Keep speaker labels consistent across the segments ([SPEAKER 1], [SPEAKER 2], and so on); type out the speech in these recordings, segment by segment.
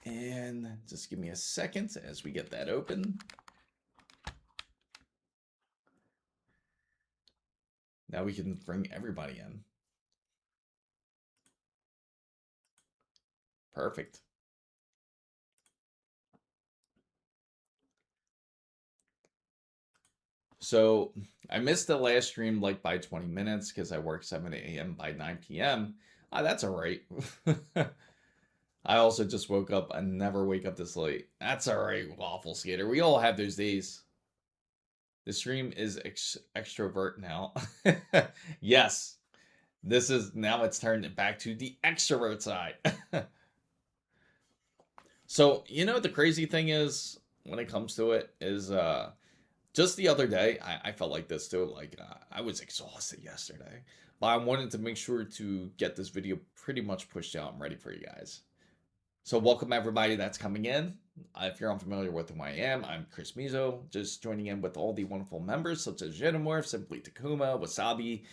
[SPEAKER 1] And just give me a second as we get that open. Now we can bring everybody in. Perfect. So I missed the last stream like by 20 minutes because I work 7 a.m. by 9 p.m. That's all right. I also just woke up. I never wake up this late. That's all right, Waffle Skater. We all have those days. The stream is extrovert now. Yes. This is now it's turned back to the extrovert side. So, you know, the crazy thing is when it comes to it is just the other day, I felt like this too. Like I was exhausted yesterday, but I wanted to make sure to get this video pretty much pushed out and ready for you guys. So welcome everybody that's coming in. If you're unfamiliar with who I am, I'm Chris Mizo, just joining in with all the wonderful members such as Jetamorph, Simply Takuma, Wasabi,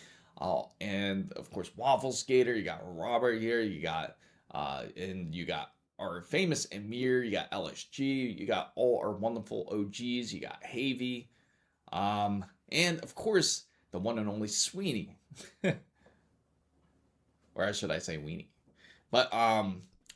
[SPEAKER 1] and of course Waffle Skater. You got Robert here. You got and you got our famous Amir. You got LSG. You got all our wonderful OGs. You got Havy, and of course the one and only Sweeney, or should I say Weenie? But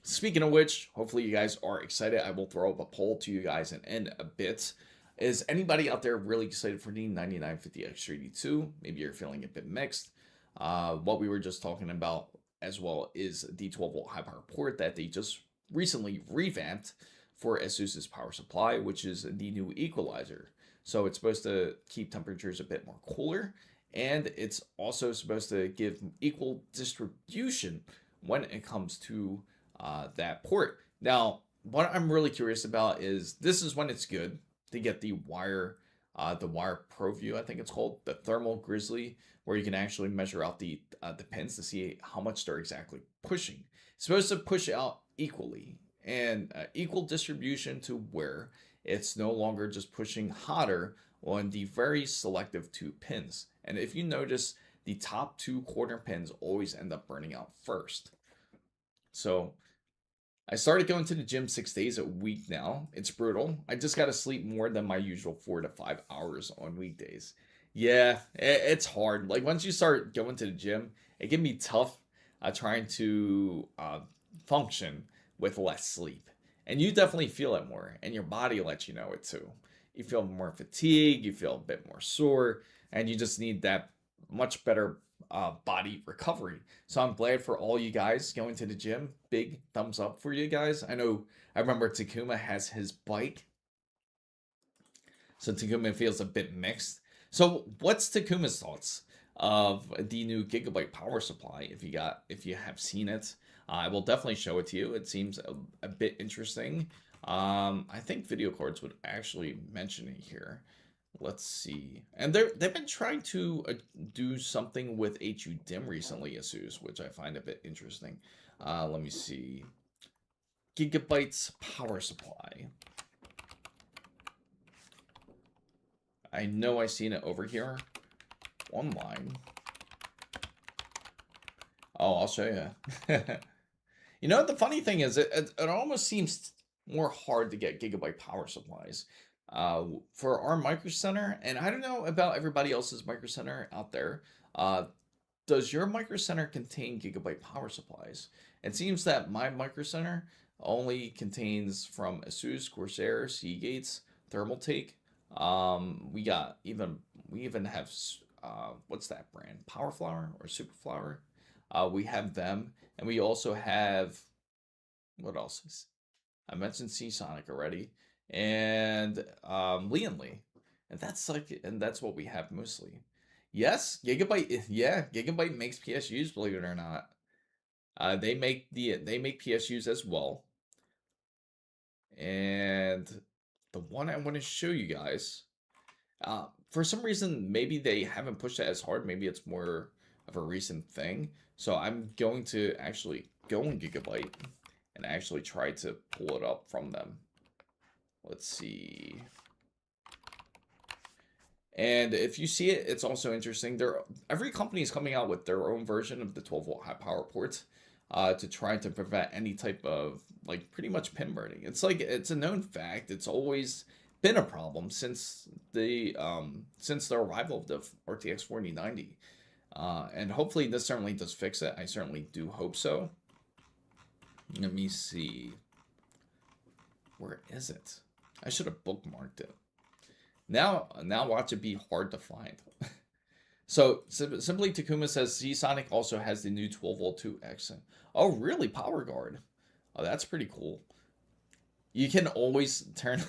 [SPEAKER 1] speaking of which, hopefully you guys are excited. I will throw up a poll to you guys in a bit. Is anybody out there really excited for the 9950X3D2? Maybe you're feeling a bit mixed. What we were just talking about as well is the 12-volt high power port that they just recently revamped for ASUS's power supply, which is the new equalizer. So it's supposed to keep temperatures a bit more cooler, and it's also supposed to give equal distribution when it comes to that port. Now, what I'm really curious about is this is when it's good to get the wire Pro View, I think it's called, the Thermal Grizzly, where you can actually measure out the pins to see how much they're exactly pushing. It's supposed to push out equally and equal distribution to where it's no longer just pushing hotter on the very selective 2 pins. And if you notice, the top 2 corner pins always end up burning out first. So I started going to the gym 6 days a week now. It's brutal. I just got to sleep more than my usual 4 to 5 hours on weekdays. Yeah, it's hard. Like once you start going to the gym, it can be tough trying to function with less sleep. And you definitely feel it more, and your body lets you know it too. You feel more fatigued, you feel a bit more sore, and you just need that much better body recovery. So I'm glad for all you guys going to the gym. Big thumbs up for you guys. I remember Takuma has his bike. So Takuma feels a bit mixed. So what's Takuma's thoughts of the new Gigabyte power supply? If you have seen it, I will definitely show it to you. It seems a bit interesting. I think video cards would actually mention it here. Let's see. And they've been trying to do something with HUDIMM recently, ASUS, which I find a bit interesting. Let me see. Gigabyte's power supply. I know I've seen it over here online. Oh, I'll show you. You know, the funny thing is, it almost seems more hard to get Gigabyte power supplies for our Micro Center. And I don't know about everybody else's Micro Center out there. Does your Micro Center contain Gigabyte power supplies? It seems that my Micro Center only contains from ASUS, Corsair, Seagates, Thermaltake. We even have what's that brand? Power Flower or Super Flower? We have them, and we also have what else? I mentioned Seasonic already, and Lee, and that's what we have mostly. Yes, Gigabyte. Yeah, Gigabyte makes PSUs. Believe it or not, they make PSUs as well. And the one I want to show you guys, for some reason, maybe they haven't pushed it as hard. Maybe it's more of a recent thing. So I'm going to actually go on Gigabyte and actually try to pull it up from them. Let's see. And if you see it, it's also interesting. Every company is coming out with their own version of the 12-volt high power port. to try to prevent any type of like pretty much pin burning. It's like it's a known fact. It's always been a problem since the arrival of the RTX 4090. And hopefully this certainly does fix it. I certainly do hope so. Let me see. Where is it? I should have bookmarked it. Now watch it be hard to find. So simply Takuma says Seasonic also has the new 12-volt 2X. Oh, really? Power guard. Oh, that's pretty cool. You can always turn.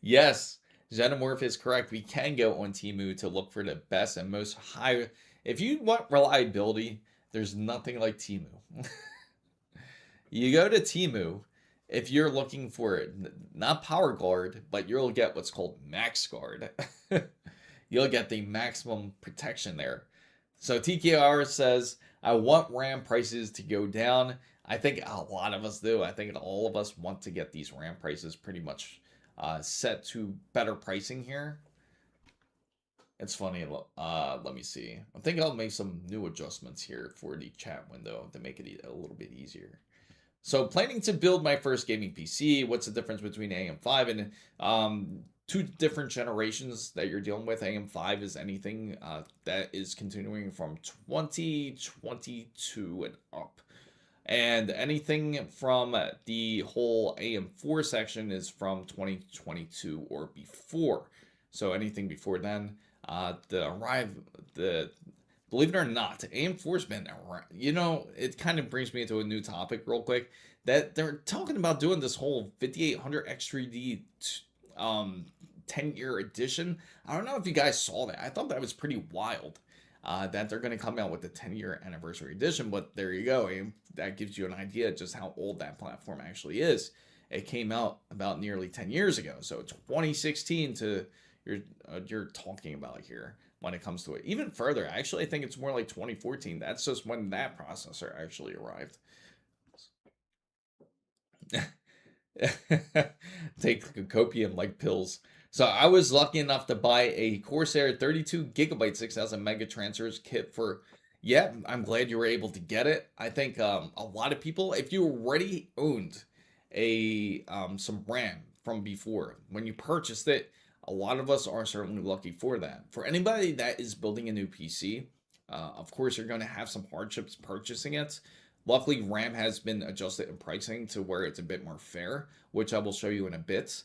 [SPEAKER 1] Yes, Xenomorph is correct. We can go on Temu to look for the best and most high. If you want reliability, there's nothing like Temu. You go to Temu if you're looking for not power guard, but you'll get what's called max guard. You'll get the maximum protection there. So TKR says, I want RAM prices to go down. I think a lot of us do. I think all of us want to get these RAM prices pretty much set to better pricing here. It's funny. Let me see. I think I'll make some new adjustments here for the chat window to make it a little bit easier. So planning to build my first gaming PC. What's the difference between AM5 and two different generations that you're dealing with? AM5 is anything that is continuing from 2022 and up. And anything from the whole AM4 section is from 2022 or before. So anything before then, believe it or not, AM4's been around. You know, it kind of brings me into a new topic real quick. That they're talking about doing this whole 5800 X3D 10-year edition. I don't know if you guys saw that. I thought that was pretty wild. That they're going to come out with the 10-year anniversary edition, but there you go. That gives you an idea just how old that platform actually is. It came out about nearly 10 years ago, so 2016 to you're talking about here when it comes to it. Even further, actually, I think it's more like 2014. That's just when that processor actually arrived. Take copium like pills. So I was lucky enough to buy a Corsair 32 gigabyte 6000 mega transfers kit for, yeah, I'm glad you were able to get it. I think a lot of people, if you already owned a some RAM from before, when you purchased it, a lot of us are certainly lucky for that. For anybody that is building a new PC, of course, you're going to have some hardships purchasing it. Luckily, RAM has been adjusted in pricing to where it's a bit more fair, which I will show you in a bit.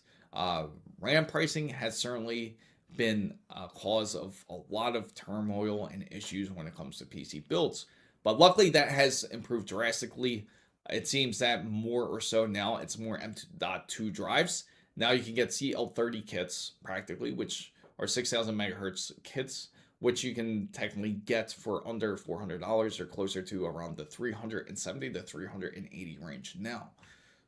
[SPEAKER 1] RAM pricing has certainly been a cause of a lot of turmoil and issues when it comes to PC builds. But luckily, that has improved drastically. It seems that more or so now, it's more M.2 drives. Now you can get CL30 kits, practically, which are 6,000 megahertz kits, which you can technically get for under $400 or closer to around the 370 to 380 range now.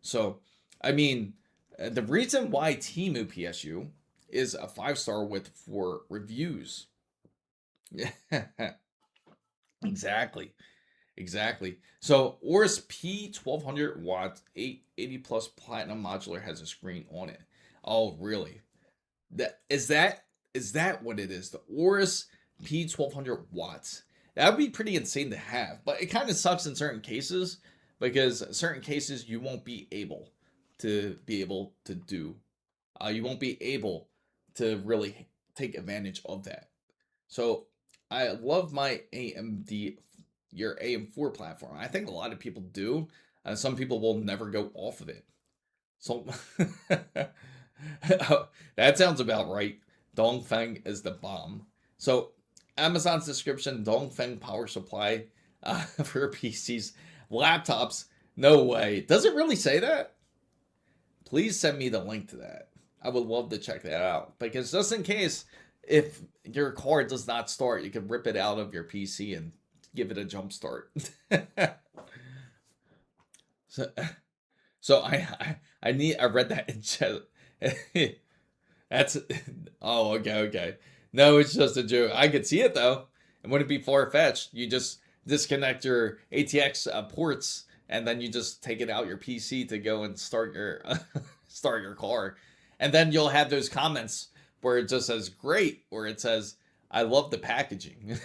[SPEAKER 1] So, I mean, the reason why Temu PSU is a 5-star with 4 reviews. Exactly. So, Aorus P1200 watt 880 plus platinum modular has a screen on it. Oh, really? Is that what it is? The Aorus P1200 watts. That would be pretty insane to have, but it kind of sucks in certain cases because certain cases you won't be able to do. You won't be able to really take advantage of that. So I love my AMD, your AM4 platform. I think a lot of people do. Some people will never go off of it. So that sounds about right. Dongfeng is the bomb. So Amazon's description, Dongfeng power supply for PCs, laptops. No way. Does it really say that? Please send me the link to that. I would love to check that out. Because just in case, if your card does not start, you can rip it out of your PC and give it a jump start. So I read that in chat. That's, oh, okay. No, it's just a joke. I could see it though. It wouldn't be far-fetched. You just disconnect your ATX ports and then you just take it out your PC to go and start your start your car. And then you'll have those comments where it just says great, or it says I love the packaging.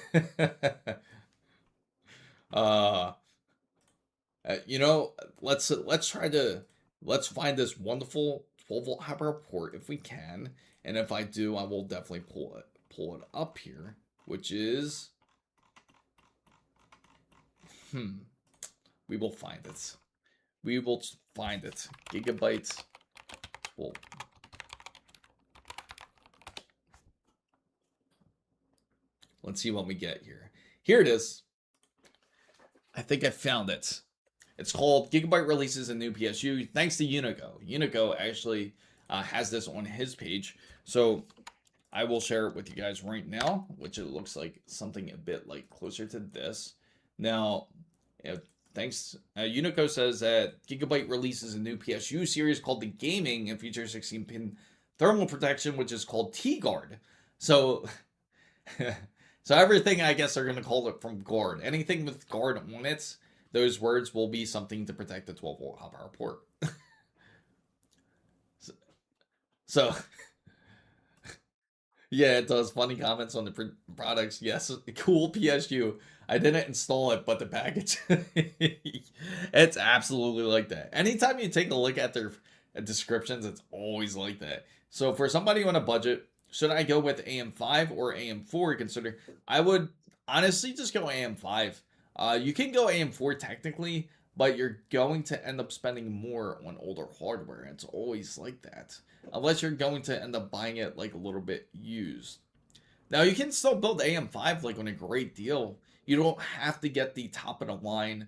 [SPEAKER 1] Uh, you know, let's find this wonderful 12-volt high power port if we can, and if I do, I will definitely pull it up here, which is we will find it. We will find it. Gigabyte. Well, let's see what we get here. Here it is. I think I found it. It's called Gigabyte Releases a New PSU, thanks to Unico. Unico actually has this on his page. So I will share it with you guys right now, which it looks like something a bit like closer to this. Now, thanks. Unico says that Gigabyte releases a new PSU series called the Gaming and features 16-pin thermal protection, which is called T-Guard. So, so everything, I guess, they're going to call it from guard. Anything with guard on it, those words will be something to protect the 12-volt high power port. so yeah, it does. Funny comments on the products. Yes, cool PSU. I didn't install it, but the package, it's absolutely like that. Anytime you take a look at their descriptions, it's always like that. So for somebody on a budget, should I go with AM5 or AM4? Consider, I would honestly just go AM5. You can go AM4 technically, but you're going to end up spending more on older hardware. It's always like that. Unless you're going to end up buying it like a little bit used. Now you can still build AM5 like on a great deal. You don't have to get the top of the line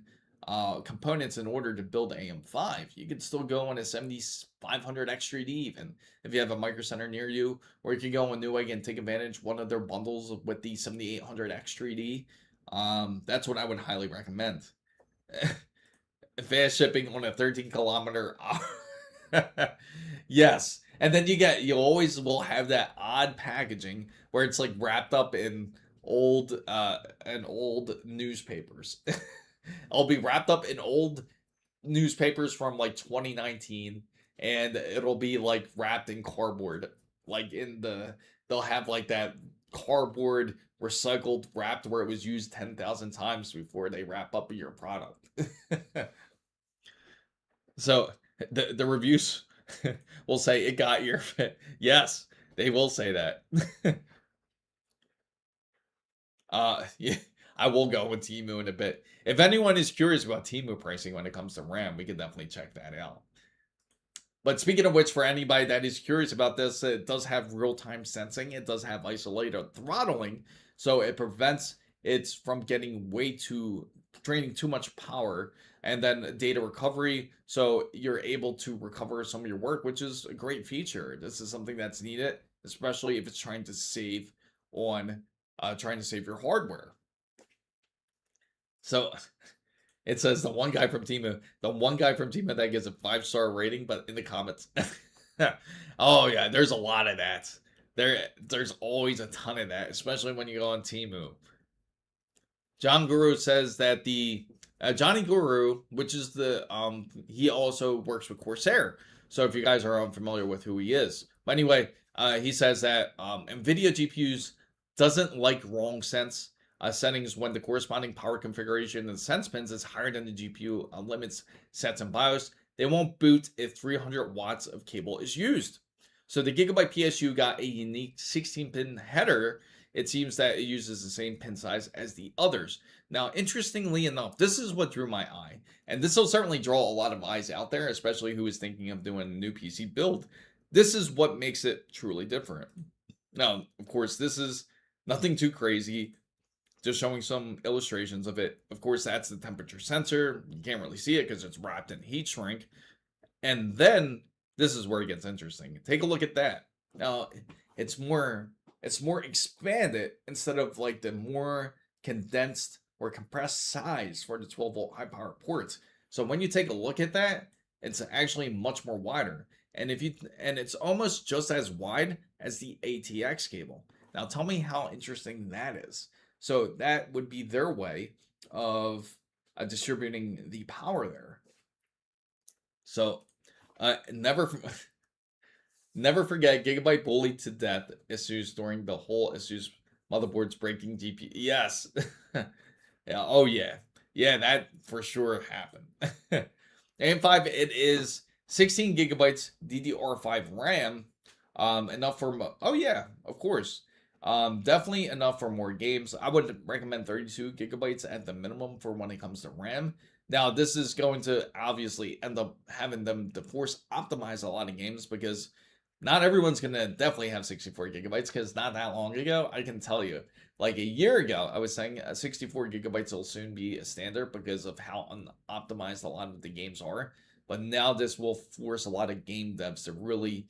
[SPEAKER 1] components in order to build AM5. You can still go on a 7500 X3D even if you have a micro center near you, or you can go on Newegg and take advantage of one of their bundles with the 7800 X3D. That's what I would highly recommend. Fast shipping on a 13-kilometer. Yes. And then you always will have that odd packaging where it's like wrapped up in old newspapers. I'll be wrapped up in old newspapers from like 2019, and it'll be like wrapped in cardboard. Like they'll have like that cardboard recycled wrapped where it was used 10,000 times before they wrap up your product. So the reviews will say it got your fit. Yes, they will say that. Yeah, I will go with Temu in a bit. If anyone is curious about Temu pricing when it comes to RAM, we can definitely check that out. But speaking of which, for anybody that is curious about this, it does have real-time sensing. It does have isolated throttling, so it prevents it from getting draining too much power, and then data recovery, so you're able to recover some of your work, which is a great feature. This is something that's needed, especially if it's trying to save your hardware. So it says the one guy from Temu that gives a 5-star rating, but in the comments, oh yeah, there's a lot of that. There's always a ton of that, especially when you go on Temu. John Guru says that the Johnny Guru, which is he also works with Corsair. So if you guys are unfamiliar with who he is, but anyway, he says that NVIDIA GPUs doesn't like wrong sense settings when the corresponding power configuration and sense pins is higher than the GPU limits sets and BIOS. They won't boot if 300 watts of cable is used. So the Gigabyte PSU got a unique 16-pin header. It seems that it uses the same pin size as the others. Now, interestingly enough, this is what drew my eye. And this will certainly draw a lot of eyes out there, especially who is thinking of doing a new PC build. This is what makes it truly different. Now, of course, this is nothing too crazy. Just showing some illustrations of it. Of course, that's the temperature sensor. You can't really see it because it's wrapped in heat shrink. And then this is where it gets interesting. Take a look at that. Now, it's more expanded instead of like the more condensed or compressed size for the 12-volt high power ports. So when you take a look at that, it's actually much more wider. And it's almost just as wide as the ATX cable. Now tell me how interesting that is. So that would be their way of distributing the power there. So never forget, Gigabyte bullied to death ASUS during the whole ASUS motherboards breaking GPU. Yes. Yeah. Oh yeah. Yeah, that for sure happened. AM5, it is 16 gigabytes DDR5 RAM. Enough for, oh yeah, of course. Definitely enough for more games. I would recommend 32 gigabytes at the minimum for when it comes to RAM. Now, this is going to obviously end up having them to force optimize a lot of games because not everyone's going to definitely have 64 gigabytes because not that long ago, I can tell you, like a year ago, I was saying 64 gigabytes will soon be a standard because of how unoptimized a lot of the games are. But now this will force a lot of game devs to really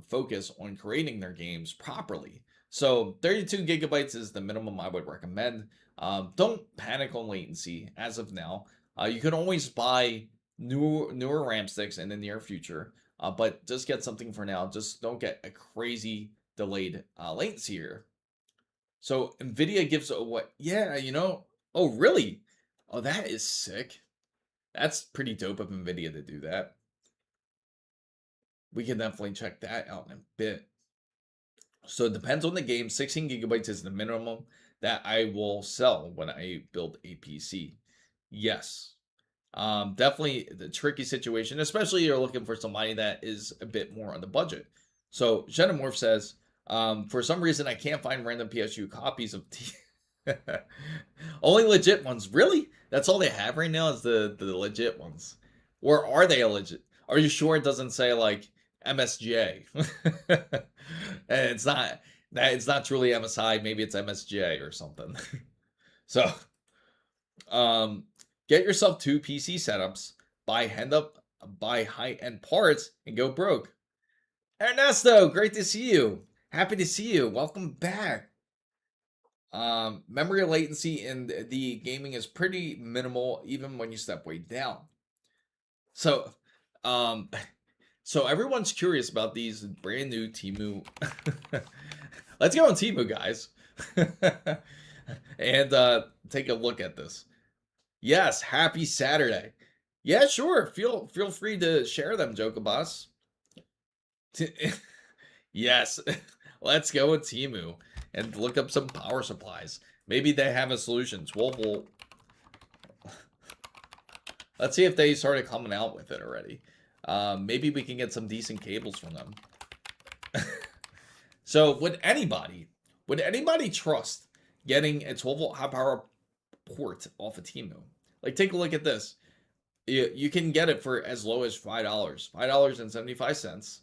[SPEAKER 1] focus on creating their games properly. So 32 gigabytes is the minimum I would recommend. Don't panic on latency as of now. You can always buy newer RAM sticks in the near future, but just get something for now. Just don't get a crazy delayed latency here. So NVIDIA gives away, yeah, you know, oh really? Oh, that is sick. That's pretty dope of NVIDIA to do that. We can definitely check that out in a bit. So it depends on the game. 16 gigabytes is the minimum that I will sell when I build a PC. Yes. Definitely the tricky situation, especially you're looking for somebody that is a bit more on the budget. So Xenomorph says, for some reason I can't find random PSU copies of only legit ones. Really? That's all they have right now is the legit ones. Or are they legit? Are you sure it doesn't say like MSJ? And it's not truly MSI, maybe it's MSJ or something. So get yourself 2 PC setups, buy high-end parts, and go broke. Ernesto, great to see you. Happy to see you. Welcome back. Memory latency in the gaming is pretty minimal, even when you step way down. So, so everyone's curious about these brand new Temu. Let's go on Temu, guys, and take a look at this. Yes, happy Saturday. Yeah, sure. Feel free to share them, Jokabos. Yes, let's go with Temu and look up some power supplies. Maybe they have a solution. We'll let's see if they started coming out with it already. Maybe we can get some decent cables from them. So would anybody trust getting a 12-volt high power port off of Temu? Like, take a look at this. You can get it for as low as $5, $5.75.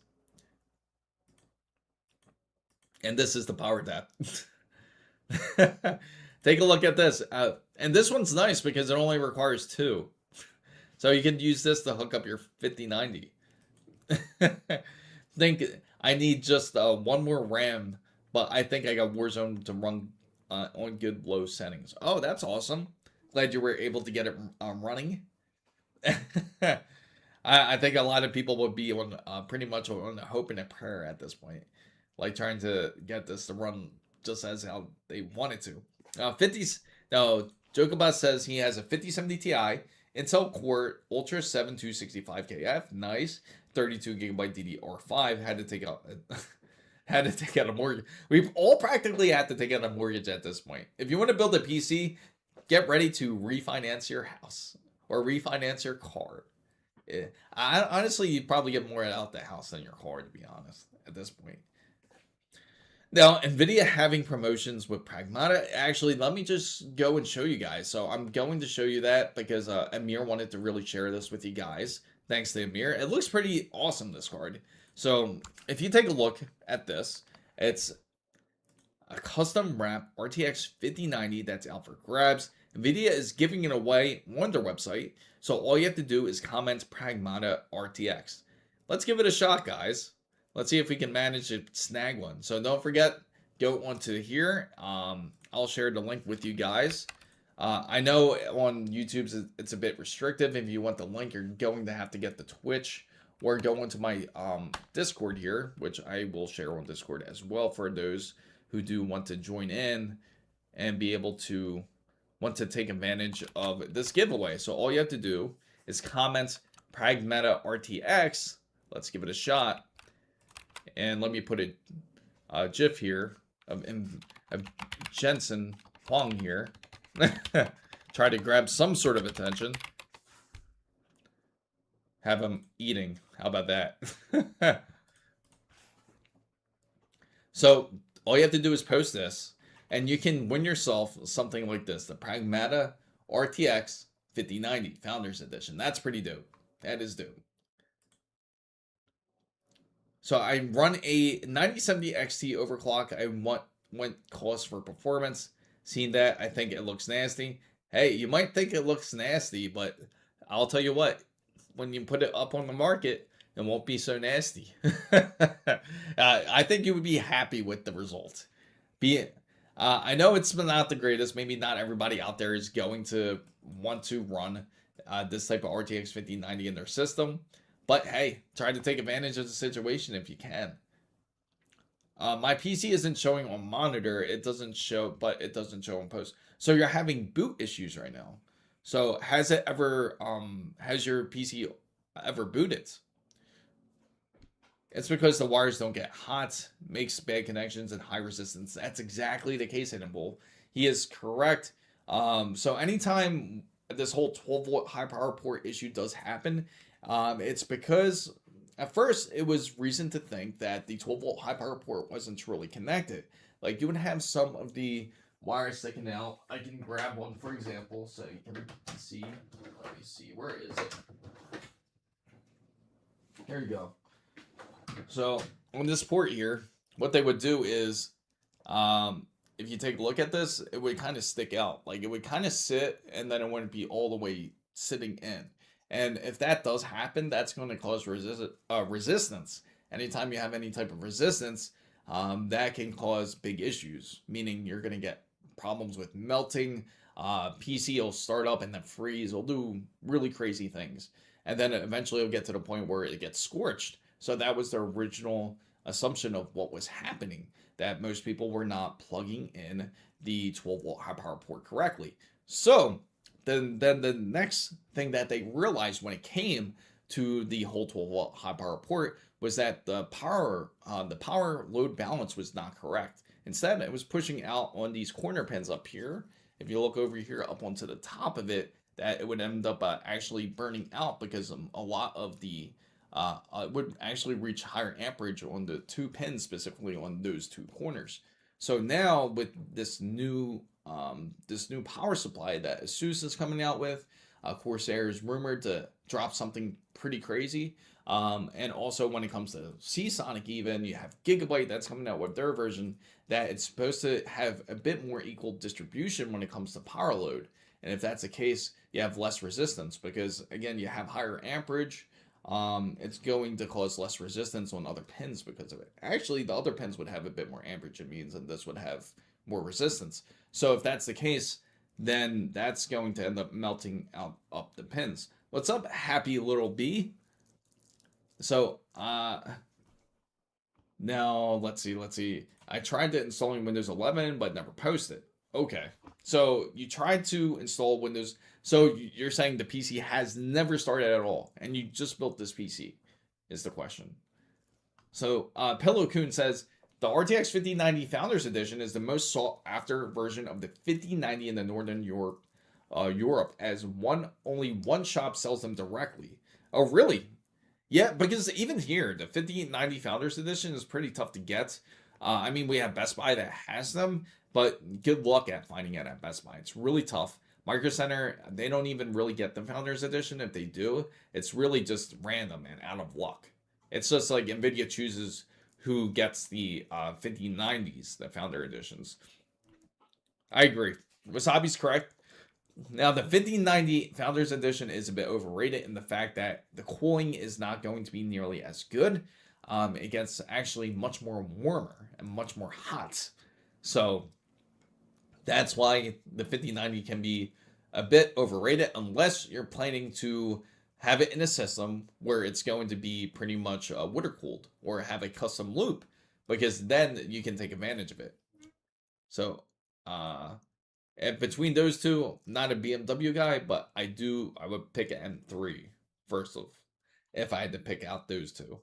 [SPEAKER 1] And this is the power tap. Take a look at this. And this one's nice because it only requires 2. So you can use this to hook up your 5090. Think I need just one more RAM, but I think I got Warzone to run on good low settings. Oh, that's awesome. Glad you were able to get it running. I think a lot of people would be on pretty much on a hope and a prayer at this point, like trying to get this to run just as how they want it to. 50s. Now, Jokabot says he has a 5070 Ti, Intel Core Ultra 7 265KF, nice. 32 gigabyte DDR5. Had to take out a mortgage. We've all practically had to take out a mortgage at this point. If you want to build a PC, get ready to refinance your house or refinance your car. Honestly, you'd probably get more out the house than your car, to be honest, at this point. Now, NVIDIA having promotions with Pragmata. Actually, let me just go and show you guys. So I'm going to show you that because Amir wanted to really share this with you guys. Thanks to Amir. It looks pretty awesome, this card. So if you take a look at this, it's a custom wrap RTX 5090 that's out for grabs. NVIDIA is giving it away on their website. So all you have to do is comment Pragmata RTX. Let's give it a shot, guys. Let's see if we can manage to snag one. So don't forget, go onto here. I'll share the link with you guys. I know on YouTube it's a bit restrictive. If you want the link, you're going to have to get the Twitch or go into my Discord here, which I will share on Discord as well for those who do want to join in and be able to want to take advantage of this giveaway. So all you have to do is comment Pragmata RTX. Let's give it a shot. And let me put a GIF here of Jensen Huang here. try to grab some sort of attention. Have them eating. How about that? So all you have to do is post this, and you can win yourself something like this: the Pragmata RTX 5090 Founders Edition. That's pretty dope. That is dope. So I run a 9070 XT overclock. I went cost for performance. Seeing that, I think it looks nasty. Hey, you might think it looks nasty, but I'll tell you what, when you put it up on the market, it won't be so nasty. I think you would be happy with the result. I know it's not the greatest. Maybe not everybody out there is going to want to run this type of RTX 5090 in their system. But hey, try to take advantage of the situation if you can. My PC isn't showing on monitor. It doesn't show, but it doesn't show on post. So you're having boot issues right now. So has your PC ever booted? It's because the wires don't get hot, makes bad connections and high resistance. That's exactly the case, Hidden Bull. He is correct. So anytime this whole 12-volt high power port issue does happen, it's because at first it was reason to think that the 12-volt high power port wasn't truly connected. Like you would have some of the wires sticking out. I can grab one, for example, so you can see. Let me see, where is it? Here you go. So on this port here, what they would do is, if you take a look at this, it would kind of stick out. Like it would kind of sit, and then it wouldn't be all the way sitting in. And if that does happen, that's going to cause resistance. Anytime you have any type of resistance, that can cause big issues, meaning you're going to get problems with melting. PC will start up and then freeze. It'll do really crazy things. And then eventually it'll get to the point where it gets scorched. So that was the original assumption of what was happening, that most people were not plugging in the 12-volt high power port correctly. So then the next thing that they realized when it came to the whole 12-volt high power port was that the power load balance was not correct. Instead, it was pushing out on these corner pins up here. If you look over here up onto the top of it, that it would end up actually burning out because a lot of the it would actually reach higher amperage on the two pins, specifically on those two corners. So now with this new power supply that ASUS is coming out with, Corsair is rumored to drop something pretty crazy. And also when it comes to Seasonic, even you have Gigabyte that's coming out with their version that it's supposed to have a bit more equal distribution when it comes to power load. And if that's the case, you have less resistance because again, you have higher amperage. It's going to cause less resistance on other pins because of it. Actually, the other pins would have a bit more amperage, it means, and this would have more resistance. So if that's the case, then that's going to end up melting out up the pins. What's up, happy little bee? So, now let's see. I tried to installing Windows 11, but never posted. Okay. So you tried to install Windows. So you're saying the PC has never started at all, and you just built this PC, is the question. So Pillow Coon says the RTX 5090 Founders Edition is the most sought after version of the 5090 in the Northern Europe, as only one shop sells them directly. Oh, really? Yeah, because even here, the 5090 Founders Edition is pretty tough to get. I mean, we have Best Buy that has them, but good luck at finding it at Best Buy. It's really tough. Micro Center, they don't even really get the Founders Edition. If they do, it's really just random and out of luck. It's just like NVIDIA chooses who gets the 5090s, the Founder Editions. I agree. Wasabi's correct. Now, the 5090 Founders Edition is a bit overrated in the fact that the cooling is not going to be nearly as good. It gets actually much more warmer and much more hot. So that's why the 5090 can be a bit overrated unless you're planning to have it in a system where it's going to be pretty much water cooled or have a custom loop, because then you can take advantage of it. So and between those two, not a BMW guy, but I would pick an M3 first if I had to pick out those two.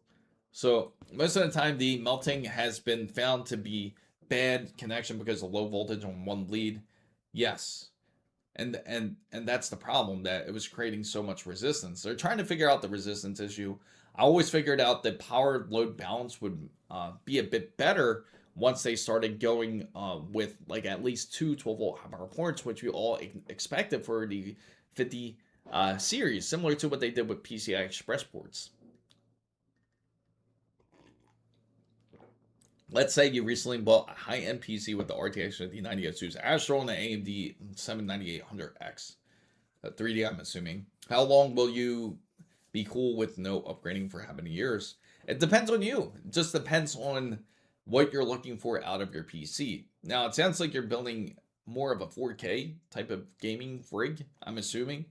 [SPEAKER 1] So most of the time the melting has been found to be bad connection because of low voltage on one lead. Yes. And that's the problem, that it was creating so much resistance. They're trying to figure out the resistance issue. I always figured out that power load balance would be a bit better once they started going with like at least two 12-volt high power ports, which we all expected for the 50 series, similar to what they did with PCI Express ports. Let's say you recently bought a high-end PC with the RTX 5090 ASUS Astro and the AMD 7800X. 3D, I'm assuming. How long will you be cool with no upgrading for how many years? It depends on you. It just depends on what you're looking for out of your PC. Now, it sounds like you're building more of a 4K type of gaming rig, I'm assuming.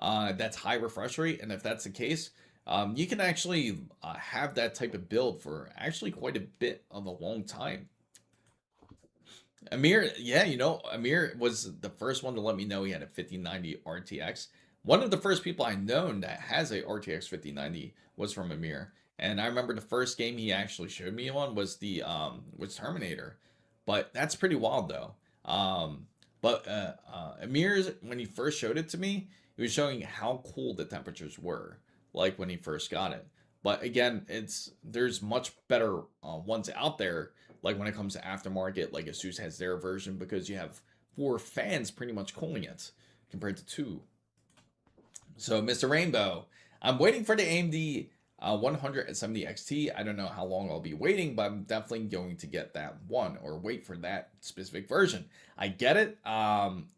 [SPEAKER 1] That's high refresh rate, and if that's the case, you can actually have that type of build for actually quite a bit of a long time. Amir, yeah, Amir was the first one to let me know he had a 5090 RTX. One of the first people I known that has a RTX 5090 was from Amir. And I remember the first game he actually showed me on was was Terminator. But that's pretty wild though. But Amir's, when he first showed it to me, he was showing how cool the temperatures were, like when he first got it. But again, there's much better ones out there, like when it comes to aftermarket, like ASUS has their version, because you have 4 fans pretty much cooling it compared to 2. So Mr. Rainbow, I'm waiting for the AMD 170 XT. I don't know how long I'll be waiting, but I'm definitely going to get that one, or wait for that specific version. I get it,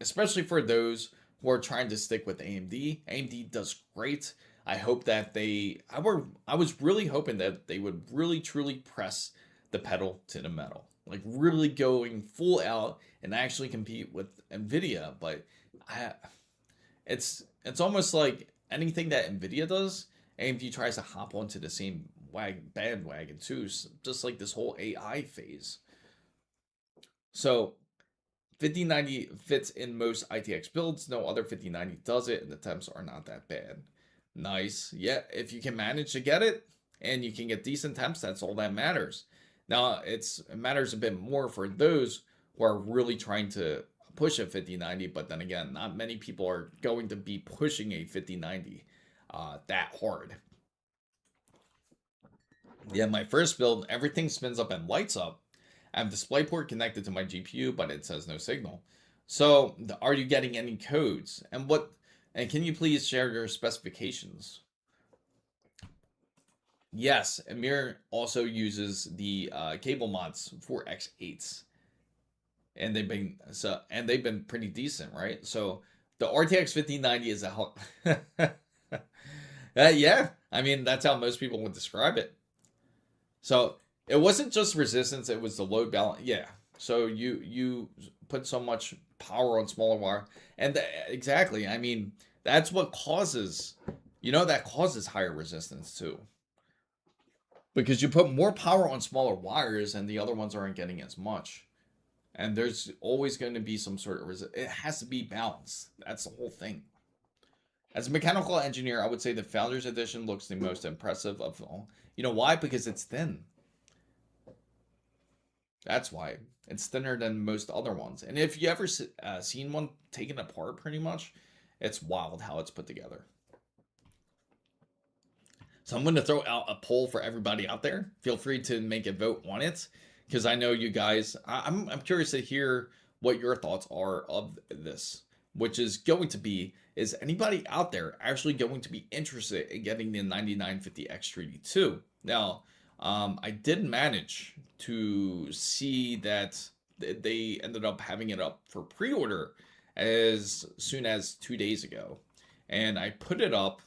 [SPEAKER 1] especially for those who are trying to stick with AMD. AMD does great. I hope that I was really hoping that they would really truly press the pedal to the metal, like really going full out and actually compete with NVIDIA. But it's almost like anything that NVIDIA does, AMD tries to hop onto the same bandwagon too, just like this whole AI phase. So 5090 fits in most ITX builds. No other 5090 does it, and the temps are not that bad. Nice. Yeah, if you can manage to get it and you can get decent temps, that's all that matters. Now, it matters a bit more for those who are really trying to push a 5090, but then again, not many people are going to be pushing a 5090 that hard. Yeah, my first build, everything spins up and lights up. I have DisplayPort connected to my GPU, but it says no signal. So, are you getting any codes? And can you please share your specifications? Yes, Amir also uses the cable mods for X8s, and they've been pretty decent, right? So the RTX 5090 is a yeah, I mean that's how most people would describe it. So it wasn't just resistance; it was the load balance. Yeah. So you put so much power on smaller wire, and exactly. I mean that's what causes, that causes higher resistance too, because you put more power on smaller wires, and the other ones aren't getting as much. And there's always going to be some sort of it has to be balanced. That's the whole thing. As a mechanical engineer, I would say the Founders Edition looks the most impressive of all. You know why? Because it's thin. That's why. It's thinner than most other ones. And if you ever seen one taken apart, pretty much, it's wild how it's put together. So I'm going to throw out a poll for everybody out there. Feel free to make a vote on it, because I know you guys, I'm curious to hear what your thoughts are of this, which is going to be, is anybody out there actually going to be interested in getting the 9950X 3D2? Now, I did manage to see that they ended up having it up for pre-order as soon as 2 days ago, and I put it up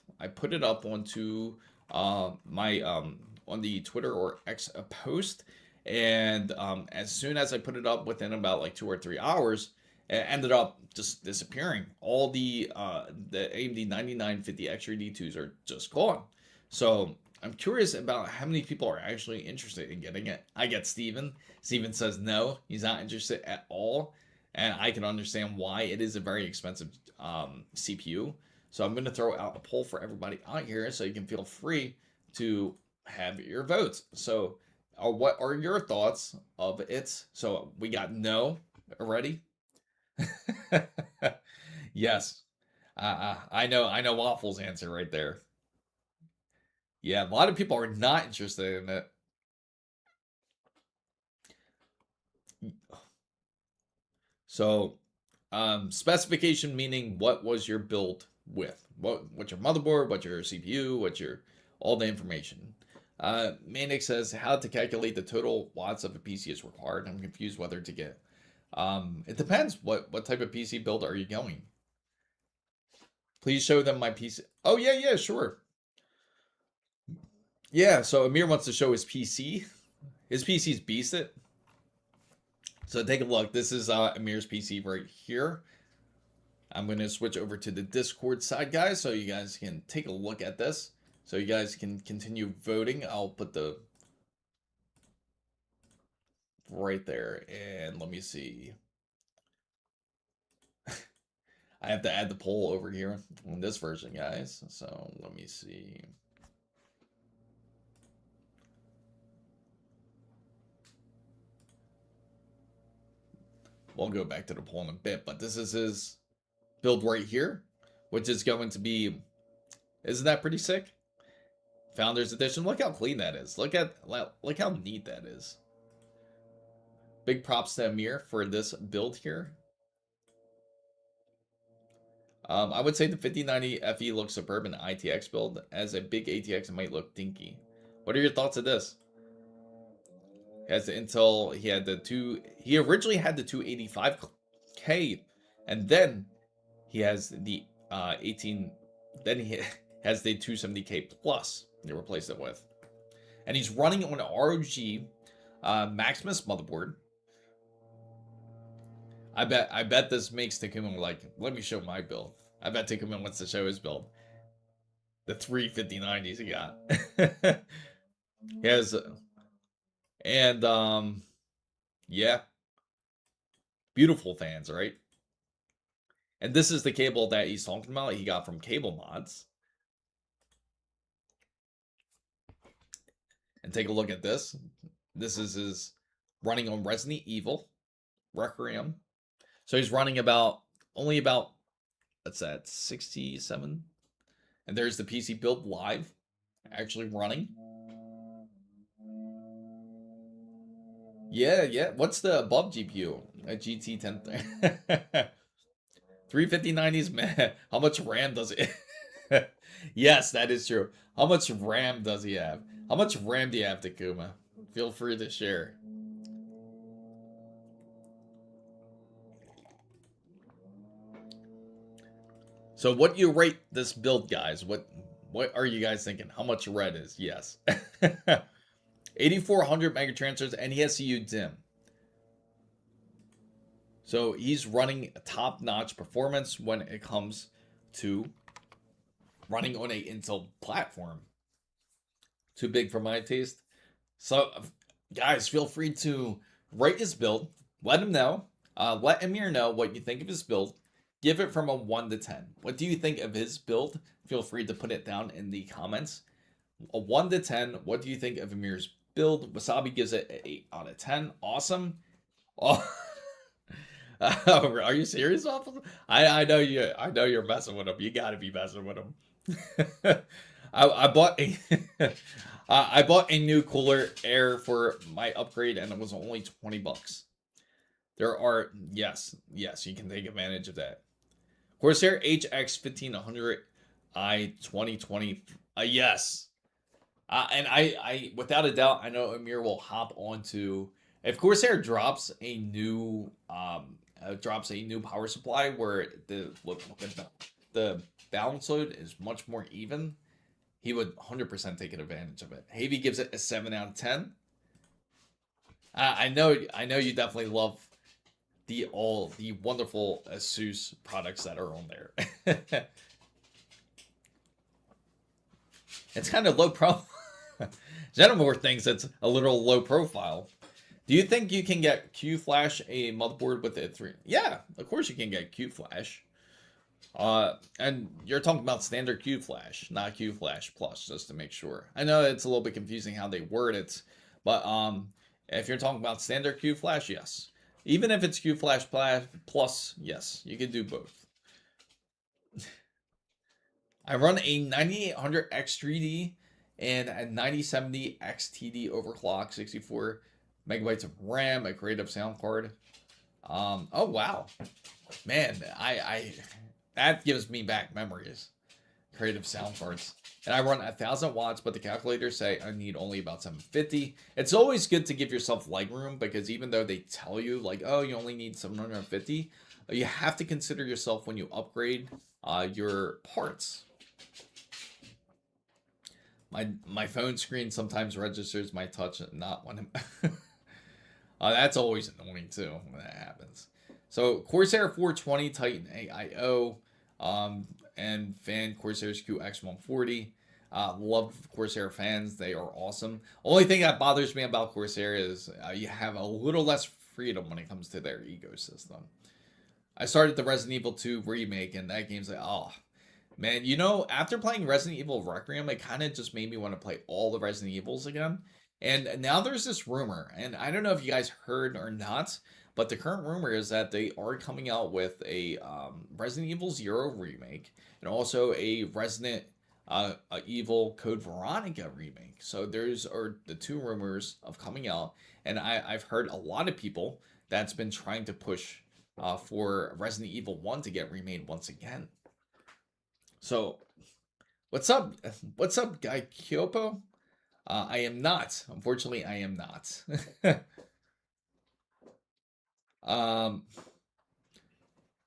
[SPEAKER 1] onto my on the Twitter or X post, and as soon as I put it up, within about like 2 or 3 hours, it ended up just disappearing. All the AMD 9950X 3D2s are just gone. So I'm curious about how many people are actually interested in getting it. I get Steven. Steven says no, he's not interested at all. And I can understand why. It is a very expensive CPU. So I'm going to throw out a poll for everybody out here, so you can feel free to have your votes. So what are your thoughts of it? So we got no already. Yes. I know Waffle's answer right there. Yeah, a lot of people are not interested in it. So, specification meaning what was your build with? What's your motherboard? What's your CPU? What's your all the information? Manic says how to calculate the total watts of a PC is required. I'm confused whether to get. It depends. What type of PC build are you going? Please show them my PC. Oh yeah, sure. Yeah, so Amir wants to show his PC. His PC's beasted. So take a look. This is Amir's PC right here. I'm going to switch over to the Discord side, guys, so you guys can take a look at this. So you guys can continue voting. I'll put the right there. And let me see. I have to add the poll over here on this version, guys. So let me see. We'll go back to the poll in a bit, but this is his build right here, which is going to be, isn't that pretty sick? Founders Edition. Look how clean that is. Look how neat that is. Big props to Amir for this build here. I would say the 5090 FE looks superb in the ITX build. As a big ATX, it might look dinky. What are your thoughts of this? As the Intel, he originally had the 285K, and then he has the 18, then he has the 270K plus they replaced it with. And he's running on an ROG Maximus motherboard. I bet this makes Takuma like, let me show my build. I bet Takuma wants to show his build. The 35090s he got. He has, and yeah. Beautiful fans, right? And this is the cable that he's talking about. He got from Cable Mods. And take a look at this. This is his running on Resident Evil Requiem. So he's running only about, what's that, 67? And there's the PC Build Live actually running. Yeah. What's the above GPU? A GT10. 35090s, man. How much RAM does it? Yes, that is true. How much RAM does he have? How much RAM do you have, Takuma? Feel free to share. So what do you rate this build, guys? What are you guys thinking? How much red is? Yes. 8400 mega transfers, and he has CU DIMM. So he's running top-notch performance when it comes to running on a Intel platform. Too big for my taste. So, guys, feel free to rate his build. Let him know. Let Amir know what you think of his build. Give it from a 1 to 10. What do you think of his build? Feel free to put it down in the comments. A 1 to 10. What do you think of Amir's build? Wasabi gives it an 8 out of 10. Awesome. Oh. Are you serious, Waffle? I know you. I know you're messing with him. You got to be messing with him. I bought a I bought a new cooler air for my upgrade, and it was only $20. There are yes, you can take advantage of that. Corsair HX 1500 I 2020. Yes. And I without a doubt, I know Amir will hop onto, if Corsair drops a new power supply where the balance load is much more even, he would 100% take advantage of it. Havy gives it a 7 out of 10. I know you definitely love the wonderful ASUS products that are on there. It's kind of low profile. Jennifer thinks it's a little low profile. Do you think you can get Q-Flash a motherboard with a 3? Yeah, of course you can get Q-Flash. And you're talking about standard Q-Flash, not Q-Flash Plus, just to make sure. I know it's a little bit confusing how they word it, but if you're talking about standard Q-Flash, yes. Even if it's Q-Flash Plus, yes, you can do both. I run a 9800X3D and a 9070 XTD overclock, 64 megabytes of RAM, a creative sound card. Oh wow, man, I that gives me back memories. Creative sound cards, and I run 1,000 watts, but the calculators say I need only about 750. It's always good to give yourself leg room, because even though they tell you like, oh, you only need 750, you have to consider yourself when you upgrade your parts. My phone screen sometimes registers my touch, not when that's always annoying too when that happens. So Corsair 420 Titan AIO, and fan Corsair's QX140. Love Corsair fans, they are awesome. Only thing that bothers me about Corsair is you have a little less freedom when it comes to their ecosystem. I started the Resident Evil 2 remake, and that game's like, oh man, you know, after playing Resident Evil Requiem, it kind of just made me want to play all the Resident Evils again. And now there's this rumor, and I don't know if you guys heard or not, but the current rumor is that they are coming out with a Resident Evil 0 remake, and also a Resident Evil Code Veronica remake. So there's are the two rumors of coming out, and I've heard a lot of people that's been trying to push for Resident Evil 1 to get remade once again. So, what's up? What's up, Guy Kyopo? I am not. Unfortunately, I am not.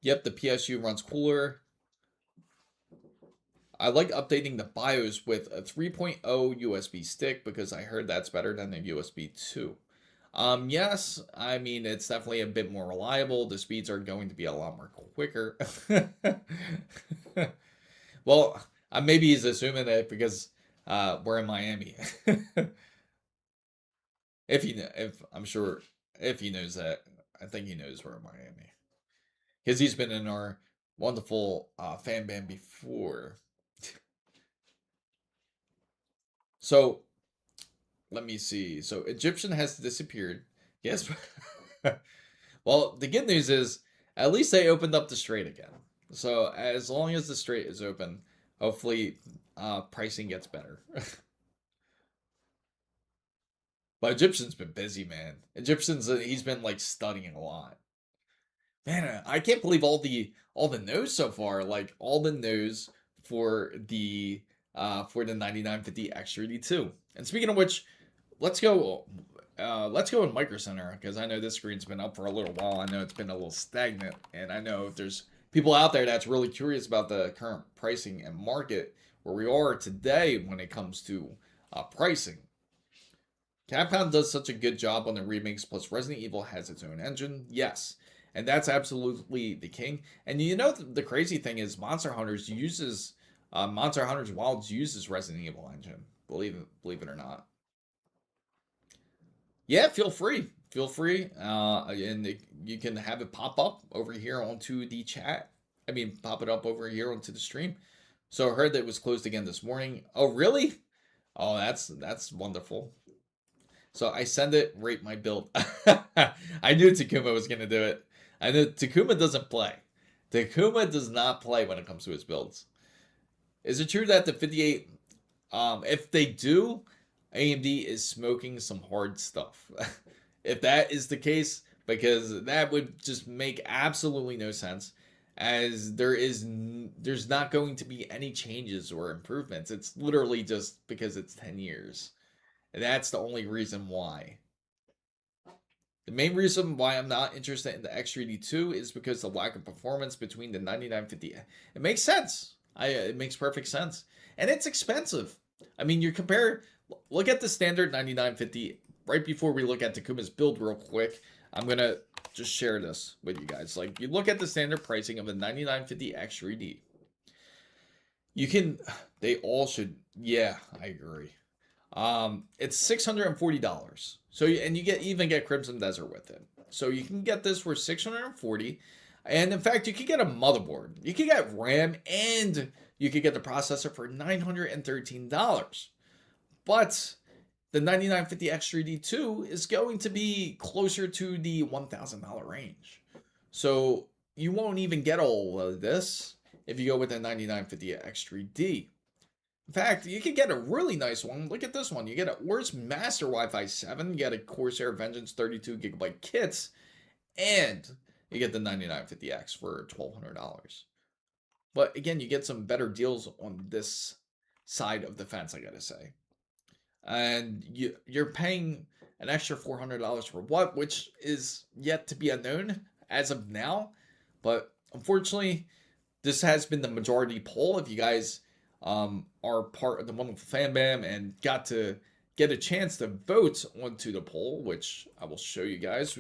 [SPEAKER 1] Yep, the PSU runs cooler. I like updating the BIOS with a 3.0 USB stick, because I heard that's better than the USB 2. Yes, I mean, it's definitely a bit more reliable. The speeds are going to be a lot more quicker. Well, maybe he's assuming that because we're in Miami. If I'm sure if he knows that, I think he knows we're in Miami, because he's been in our wonderful fan band before. So let me see. So Egyptian has disappeared. Yes. Well, the good news is at least they opened up the Strait again. So as long as the Strait is open, hopefully pricing gets better. But Egyptian's been busy, man. He's been like studying a lot. Man, I can't believe all the no's so far. Like all the no's for the 9950 X3D2. And speaking of which, let's go in Micro Center, because I know this screen's been up for a little while. I know it's been a little stagnant, and I know if there's people out there that's really curious about the current pricing and market where we are today when it comes to pricing. Capcom does such a good job on the remakes, plus Resident Evil has its own engine. Yes, and that's absolutely the king. And you know, the crazy thing is Monster Hunters Wilds uses Resident Evil engine. Believe it or not. Yeah, feel free. Feel free. And you can have it pop up over here onto the chat. I mean, pop it up over here onto the stream. So I heard that it was closed again this morning. Oh, really? Oh, that's wonderful. So I send it, rate my build. I knew Takuma was going to do it. I know Takuma doesn't play. Takuma does not play when it comes to his builds. Is it true that the 58, if they do, AMD is smoking some hard stuff? If that is the case, because that would just make absolutely no sense, as there's not going to be any changes or improvements. It's literally just because it's 10 years. And that's the only reason why. The main reason why I'm not interested in the X3D2 is because the lack of performance between the 9950. It makes sense. It makes perfect sense. And it's expensive. I mean, look at the standard 9950 right before we look at Takuma's build real quick. I'm going to just share this with you guys. Like, you look at the standard pricing of the 9950 X3D. They all should, yeah, I agree. It's $640. So, and you even get Crimson Desert with it. So you can get this for $640. And in fact, you could get a motherboard. You could get RAM, and you could get the processor for $913. But the 9950 X3D2 is going to be closer to the $1,000 range. So you won't even get all of this. if you go with a 9950X3D. In fact, you can get a really nice one. Look at this one. You get a Worst Master Wi-Fi 7. You get a Corsair Vengeance 32GB kits. And you get the 9950X for $1,200. But again, you get some better deals on this side of the fence, I gotta say. And you're paying an extra $400 for what, which is yet to be unknown as of now. But unfortunately, this has been the majority poll. If you guys are part of the wonderful fan bam and got to get a chance to vote onto the poll, which I will show you guys.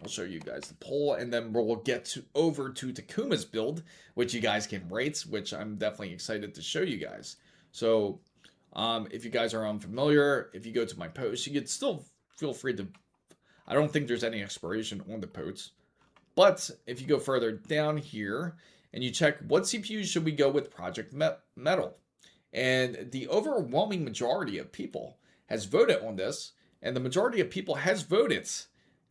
[SPEAKER 1] I'll show you guys the poll, and then we'll get over to Takuma's build, which you guys can rate, which I'm definitely excited to show you guys. So if you guys are unfamiliar, if you go to my post, you can still feel free to, I don't think there's any expiration on the posts, but if you go further down here and you check what CPUs should we go with Project Metal, and the overwhelming majority of people has voted on this, and the majority of people has voted,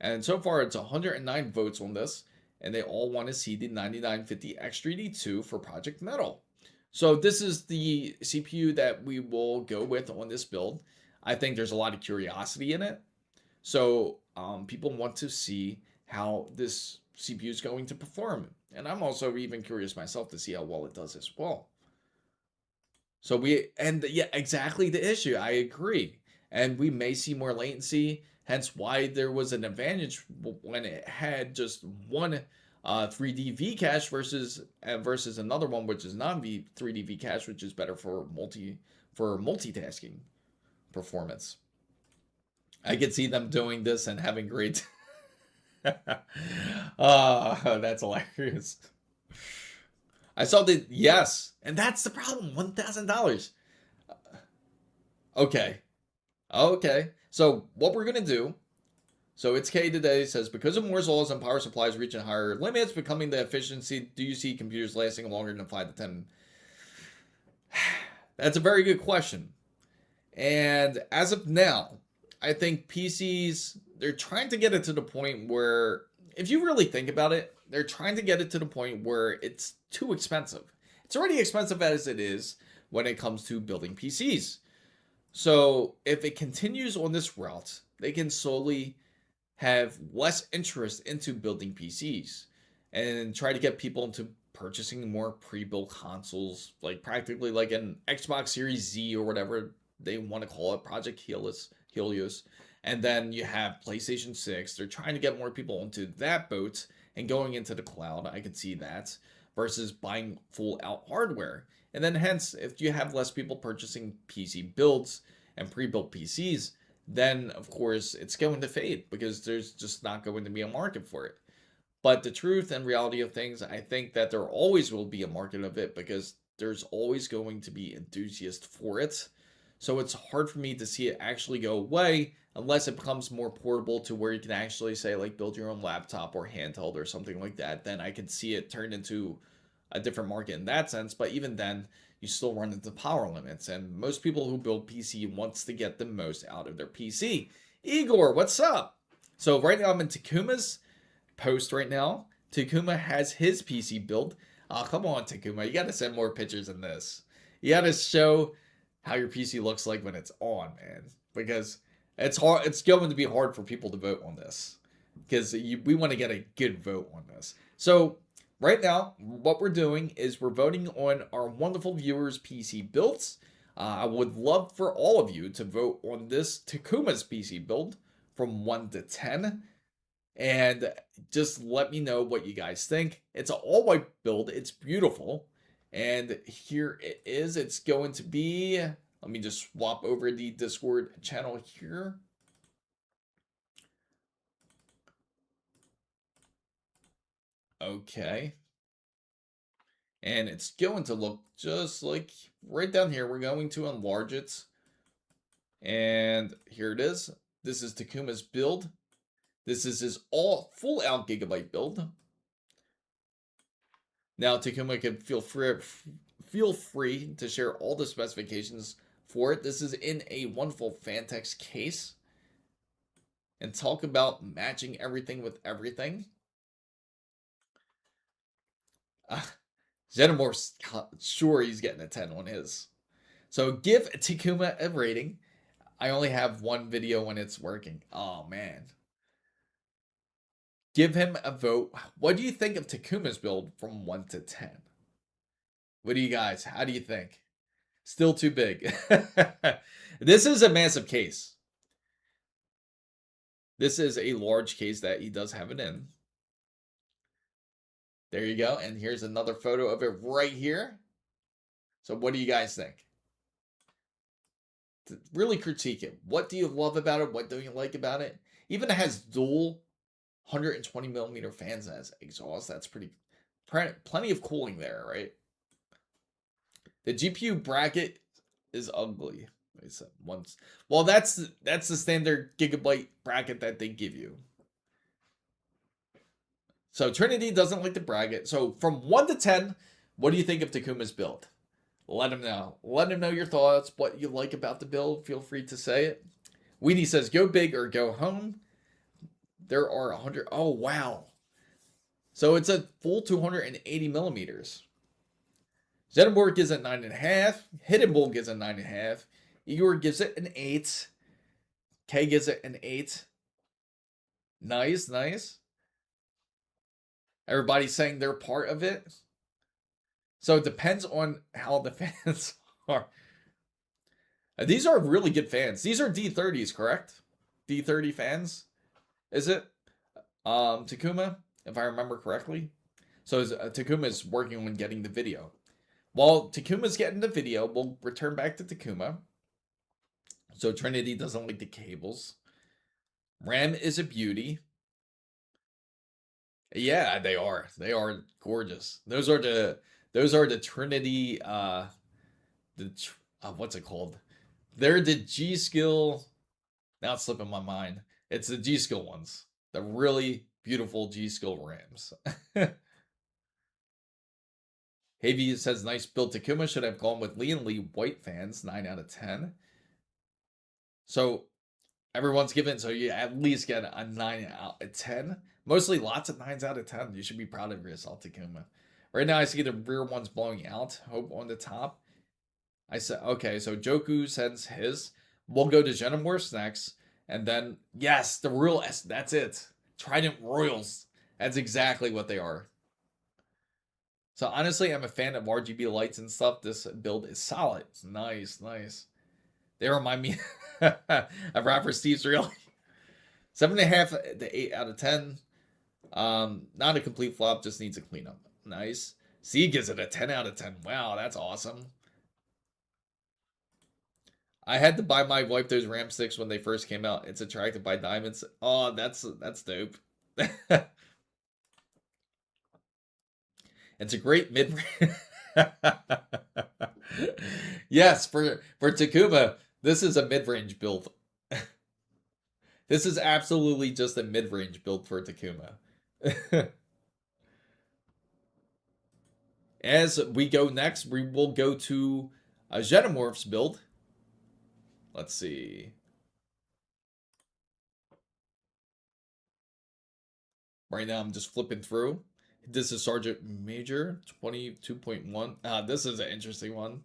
[SPEAKER 1] and so far it's 109 votes on this, and they all want to see the 9950X3D2 for Project Metal. So this is the CPU that we will go with on this build. I think there's a lot of curiosity in it, so people want to see how this CPU is going to perform, and I'm also even curious myself to see how well it does as well. So yeah, exactly the issue. I agree. And we may see more latency, hence why there was an advantage when it had just one 3D V cache versus another one which is non-3D V cache, which is better for multitasking performance. I could see them doing this and having great. Oh, that's hilarious. I saw the yes, and that's the problem. $1,000. Okay. So what we're gonna do? So it's K today says, because of Moore's laws and power supplies reaching higher limits, becoming the efficiency, do you see computers lasting longer than 5 to 10? That's a very good question. And as of now, I think PCs, they're trying to get it to the point where, if you really think about it, they're trying to get it to the point where it's too expensive. It's already expensive as it is when it comes to building PCs. So if it continues on this route, they can slowly have less interest into building PCs and try to get people into purchasing more pre-built consoles, like practically like an Xbox Series Z or whatever they want to call it, Project Helios. And then you have PlayStation 6. They're trying to get more people into that boat and going into the cloud. I could see that versus buying full out hardware. And then hence, if you have less people purchasing PC builds and pre-built PCs, then of course it's going to fade because there's just not going to be a market for it. But the truth and reality of things, I think that there always will be a market of it because there's always going to be enthusiasts for it. So it's hard for me to see it actually go away unless it becomes more portable to where you can actually say like build your own laptop or handheld or something like that. Then I can see it turn into a different market in that sense. But even then, you still run into power limits. And most people who build PC wants to get the most out of their PC. Igor, what's up? So right now I'm in Takuma's post right now. Takuma has his PC build. Oh, come on, Takuma. You got to send more pictures than this. You got to show how your PC looks like when it's on, man. Because it's hard. It's going to be hard for people to vote on this. Because we want to get a good vote on this. So right now, what we're doing is we're voting on our wonderful viewers' PC builds. I would love for all of you to vote on this Takuma's PC build from 1 to 10. And just let me know what you guys think. It's an all-white build. It's beautiful. And here it is. It's going to be... Let me just swap over the Discord channel here. Okay. And it's going to look just like right down here. We're going to enlarge it. And here it is. This is Takuma's build. This is his all full out Gigabyte build. Now Takuma can feel free to share all the specifications for it. This is in a wonderful Fantex case. And talk about matching everything with everything. Xenomorph's sure he's getting a 10 on his. So give Takuma a rating. I only have one video when it's working. Oh, man. Give him a vote. What do you think of Takuma's build from 1 to 10? What do you guys, how do you think? Still too big. This is a massive case. This is a large case that he does have it in. There you go. And here's another photo of it right here. So what do you guys think? To really critique it. What do you love about it? What don't you like about it? Even it has dual 120 millimeter fans as exhaust. That's plenty of cooling there, right? The GPU bracket is ugly. Well, that's the standard Gigabyte bracket that they give you. So Trinity doesn't like the bracket. So from 1 to 10, what do you think of Takuma's build? Let him know. Let him know your thoughts, what you like about the build. Feel free to say it. Weenie says, go big or go home. There are 100. Oh, wow. So it's a full 280 millimeters. Xenomorph gives it 9.5. Hidden Bull gives it 9.5. Igor gives it an 8. K gives it an 8. Nice, nice. Everybody's saying they're part of it. So it depends on how the fans are. These are really good fans. These are D30s, correct? D30 fans, is it? Takuma, if I remember correctly. So Takuma is working on getting the video. While Takuma's getting the video, we'll return back to Takuma. So Trinity doesn't like the cables. RAM is a beauty. Yeah, they are. They are gorgeous. Those are the Trinity. What's it called? They're the G Skill. Now it's slipping my mind. It's the G Skill ones. The really beautiful G Skill RAMs. Havy says, nice build. Takuma should have gone with Lee and Lee white fans. 9 out of 10. So everyone's given, so you at least get a 9 out of 10. Mostly lots of 9s out of 10. You should be proud of yourself, Takuma. Right now I see the rear ones blowing out. Hope on the top. I said, okay, so Joku sends his. We'll go to Xenomorphs next. And then, yes, the real S. That's it. Trident Royals. That's exactly what they are. So honestly, I'm a fan of RGB lights and stuff. This build is solid. It's nice, nice. They remind me of Rapper Steve's really. 7.5 to 8 out of 10. Not a complete flop, just needs a cleanup. Nice. C gives it a 10 out of 10. Wow, that's awesome. I had to buy my wife those RAM sticks when they first came out. It's attracted by diamonds. Oh, that's dope. It's a great mid. Yes, for Takuma, this is a mid-range build. This is absolutely just a mid-range build for Takuma. As we go next, we will go to a Xenomorph's build. Let's see. Right now, I'm just flipping through. This is Sergeant Major 22.1. This is an interesting one.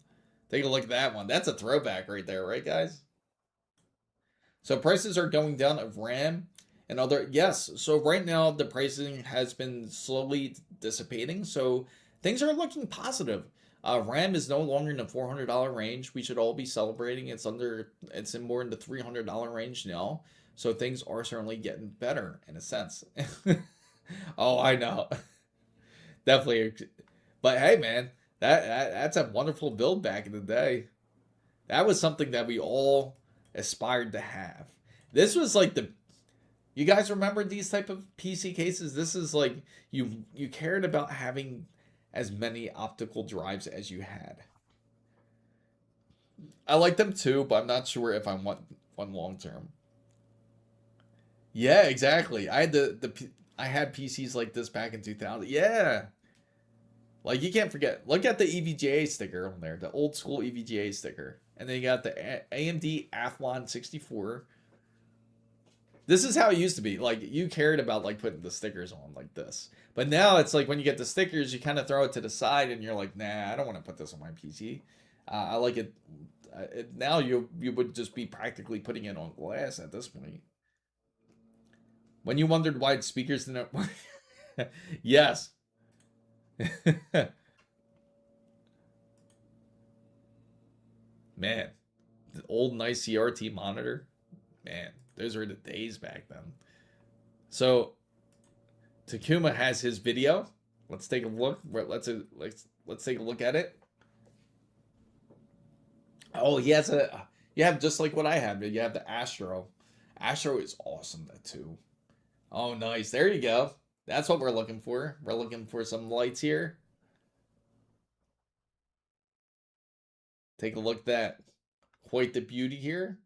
[SPEAKER 1] Take a look at that one. That's a throwback right there, right, guys? So prices are going down of RAM and other. Yes, so right now the pricing has been slowly dissipating. So things are looking positive. RAM is no longer in the $400 range. We should all be celebrating. It's in more in the $300 range now. So things are certainly getting better in a sense. Oh, I know. Definitely. But hey, man, that's a wonderful build back in the day. That was something that we all aspired to have. This was like you guys remember these type of PC cases? This is like you cared about having as many optical drives as you had. I like them too, but I'm not sure if I want one long term. Yeah, exactly. I had PCs like this back in 2000. Yeah. Like, you can't forget. Look at the EVGA sticker on there. The old school EVGA sticker. And then you got the AMD Athlon 64. This is how it used to be. Like, you cared about like putting the stickers on like this. But now it's like when you get the stickers, you kind of throw it to the side and you're like, nah, I don't want to put this on my PC. I like it. Now you would just be practically putting it on glass at this point. When you wondered why speakers didn't. Yes. Man, the old nice CRT monitor. Man, those were the days back then. So Takuma has his video. Let's take a look. Let's take a look at it. Oh, he has a. You have just like what I have. You have the Astro. Astro is awesome too. Oh, nice. There you go. That's what we're looking for. We're looking for some lights here. Take a look at that. Quite the beauty here.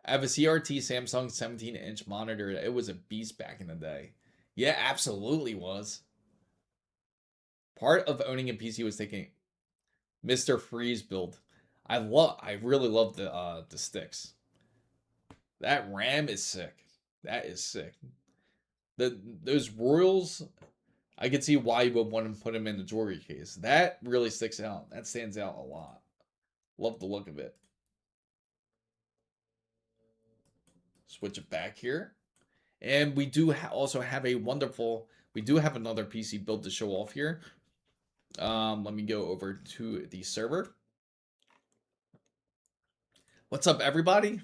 [SPEAKER 1] I have a CRT Samsung 17-inch monitor. It was a beast back in the day. Yeah, absolutely was. Part of owning a PC was taking Mr. Freeze build. I really love the sticks. That RAM is sick. That is sick. Those Royals, I could see why you would want to put them in the jewelry case. That really sticks out. That stands out a lot. Love the look of it. Switch it back here. And we do also have a wonderful, we do have another PC build to show off here. Let me go over to the server. What's up, everybody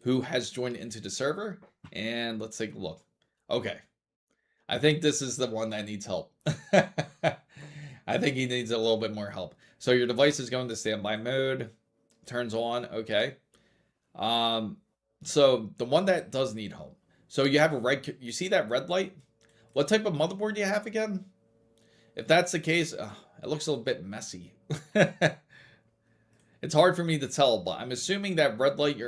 [SPEAKER 1] who has joined into the server? And let's take a look. Okay. I think this is the one that needs help. I think he needs a little bit more help. So your device is going to standby mode. Turns on. Okay. So the one that does need help. So you have a red, you see that red light? What type of motherboard do you have again? If that's the case, it looks a little bit messy. It's hard for me to tell, but I'm assuming that red light,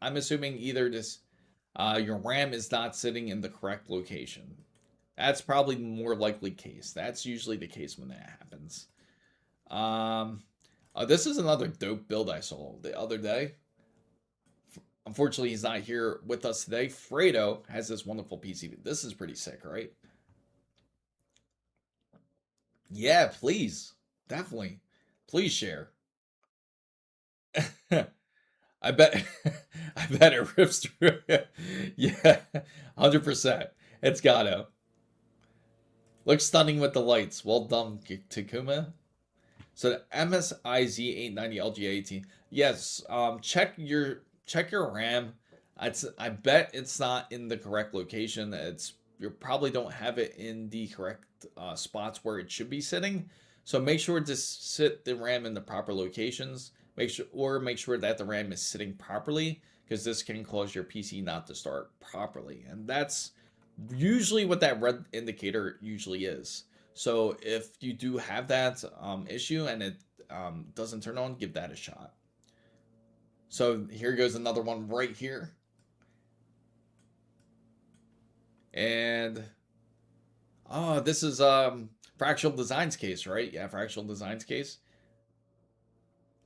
[SPEAKER 1] I'm assuming either this, your RAM is not sitting in the correct location. That's probably the more likely case. That's usually the case when that happens. This is another dope build I saw the other day. Unfortunately, he's not here with us today. Fredo has this wonderful PC. This is pretty sick, right? Yeah, please. Definitely. Please share. I bet I bet it rips through. Yeah, 100%. It's gotta. Looks stunning with the lights. Well done, Takuma. So the MSI Z890 LGA18. Yes, check your RAM. I bet it's not in the correct location. You probably don't have it in the correct spots where it should be sitting. So make sure to sit the RAM in the proper locations. Make sure that the RAM is sitting properly, because this can cause your PC not to start properly. And that's usually what that red indicator usually is. So if you do have that issue and it doesn't turn on, give that a shot. So here goes another one right here. And this is Fractional Designs case, right? Yeah, Fractional Designs case.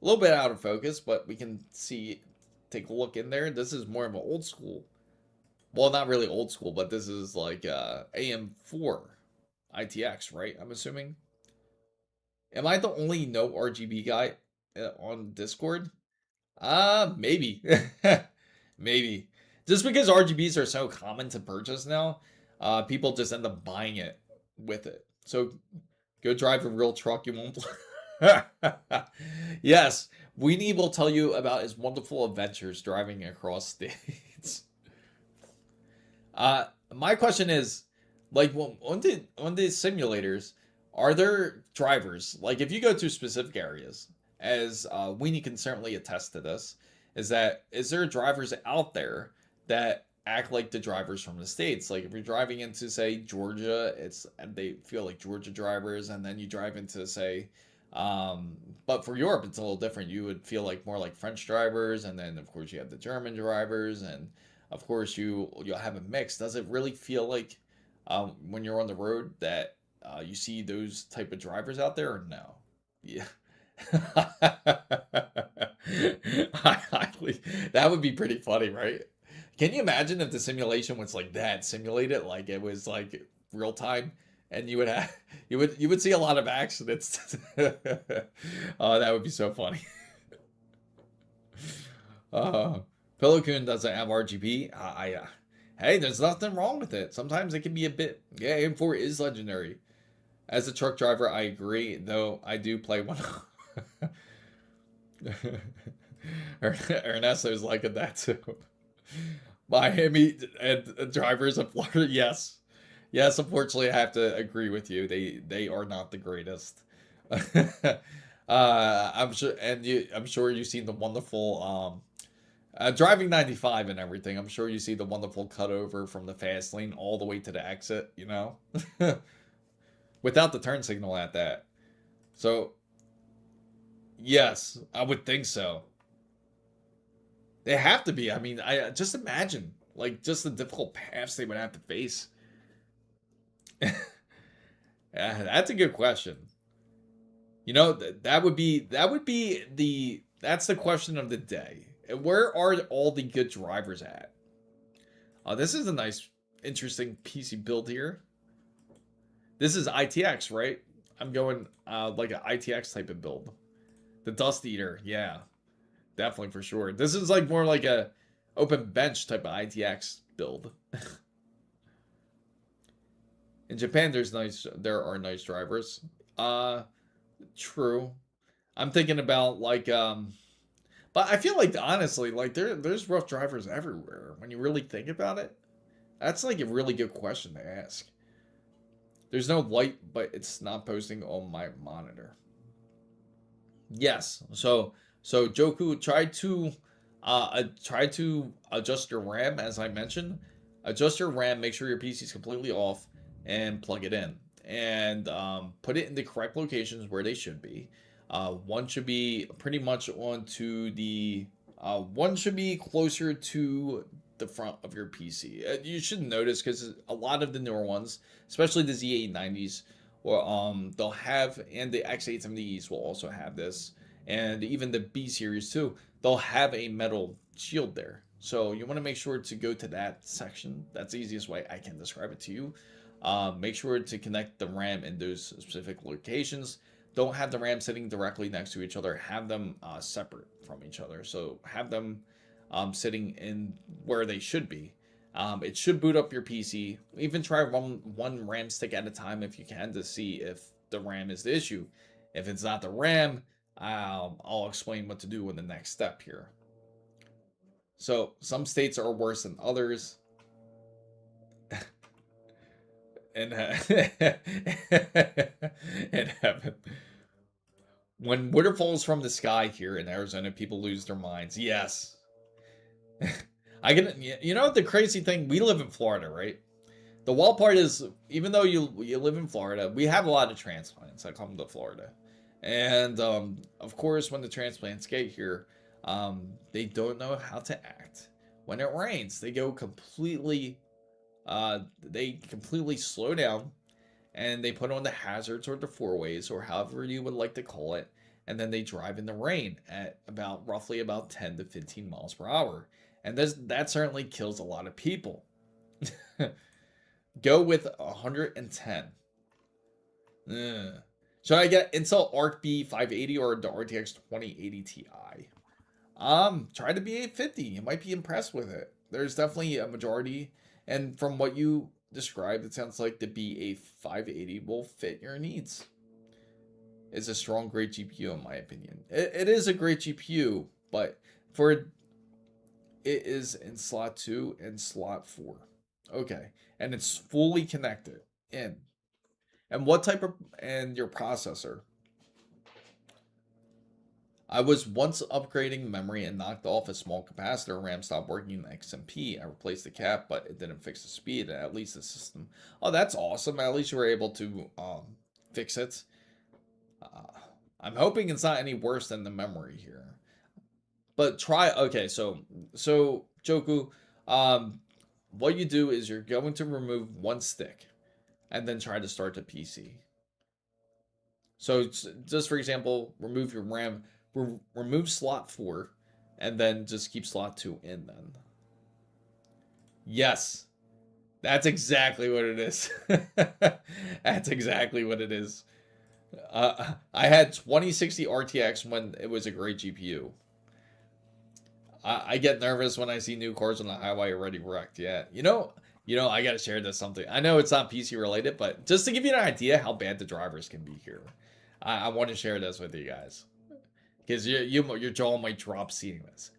[SPEAKER 1] A little bit out of focus, but we can see, take a look in there. This is more of an old school. Well, not really old school, but this is like AM5 ITX, right? I'm assuming. Am I the only no RGB guy on Discord? Maybe. Maybe. Just because RGBs are so common to purchase now, people just end up buying it with it. So go drive a real truck, you won't. Yes, Weenie will tell you about his wonderful adventures driving across states. My question is, like, on the simulators, are there drivers? Like, if you go to specific areas, as Weenie can certainly attest to this, is there drivers out there that act like the drivers from the States? Like, if you're driving into, say, Georgia, they feel like Georgia drivers, and then you drive into, say, but for Europe, it's a little different. You would feel like more like French drivers, and then of course you have the German drivers, and of course you'll have a mix. Does it really feel like when you're on the road that you see those type of drivers out there, or no? Yeah. I That would be pretty funny, right? Can you imagine if the simulation was like that, simulated, like it was like real time, and you would have you would see a lot of accidents. Oh, that would be so funny. Uh, Pelican doesn't have RGB. Hey, there's nothing wrong with it. Sometimes it can be a bit. Yeah, AM4 is legendary. As a truck driver, I agree, though I do play one. Ernesto's liking that too. Miami and drivers of Florida, yes. Yes, unfortunately, I have to agree with you. They are not the greatest. I'm sure you've seen the wonderful driving 95 and everything. I'm sure you see the wonderful cutover from the fast lane all the way to the exit, you know? Without the turn signal at that. So, yes, I would think so. They have to be. I mean, I just imagine, like, just the difficult paths they would have to face. Yeah, that's a good question. You know, that would be that's the question of the day. Where are all the good drivers at? This is a nice, interesting PC build here. This is ITX, right? I'm going like an ITX type of build. The Dust Eater, yeah, definitely for sure. This is like more like a open bench type of ITX build. In Japan, there are nice drivers. True. I'm thinking about like but I feel like honestly, like there's rough drivers everywhere when you really think about it. That's like a really good question to ask. There's no light, but it's not posting on my monitor. Yes. So Joku try to adjust your RAM as I mentioned. Adjust your RAM, make sure your PC is completely off, and plug it in. And put it in the correct locations where they should be. One should be pretty much onto the one should be closer to the front of your PC. You should notice because a lot of the newer ones, especially the Z890s, or they'll have, and the X870s will also have this, and even the B series too. They'll have a metal shield there. So you want to make sure to go to that section. That's the easiest way I can describe it to you. Make sure to connect the RAM in those specific locations. Don't have the RAM sitting directly next to each other. Have them separate from each other. So have them sitting in where they should be. It should boot up your PC. Even try one RAM stick at a time if you can to see if the RAM is the issue. If it's not the RAM, I'll explain what to do in the next step here. So some states are worse than others. In heaven. When water falls from the sky here in Arizona, people lose their minds. Yes. I can, you know, the crazy thing, we live in Florida, right? The wild part is, even though you live in Florida, we have a lot of transplants that come to Florida. And, of course, when the transplants get here, they don't know how to act. When it rains, they go completely slow down, and they put on the hazards or the four-ways or however you would like to call it, and then they drive in the rain at roughly about 10 to 15 miles per hour. And that certainly kills a lot of people. Go with 110. Should I get Intel ARGB 580 or the RTX 2080 Ti? Try the B850. You might be impressed with it. There's definitely a majority, and from what you described, it sounds like the B580 will fit your needs. It's a strong, great GPU in my opinion. It is a great GPU, but it is in slot 2 and slot 4. Okay, and it's fully connected in. And what type of, and your processor? I was once upgrading memory and knocked off a small capacitor. RAM stopped working in XMP. I replaced the cap, but it didn't fix the speed. At least the system. Oh, that's awesome. At least you were able to fix it. I'm hoping it's not any worse than the memory here. But try. Okay, so Joku, what you do is you're going to remove one stick, and then try to start the PC. So just for example, remove your RAM. Remove slot 4, and then just keep slot 2 in then. Yes, that's exactly what it is. That's exactly what it is. I had 2060 RTX when it was a great GPU. I get nervous when I see new cars on the highway already wrecked. Yeah, I gotta share this something. I know it's not PC related, but just to give you an idea how bad the drivers can be here, I want to share this with you guys because your jaw might drop seeing this.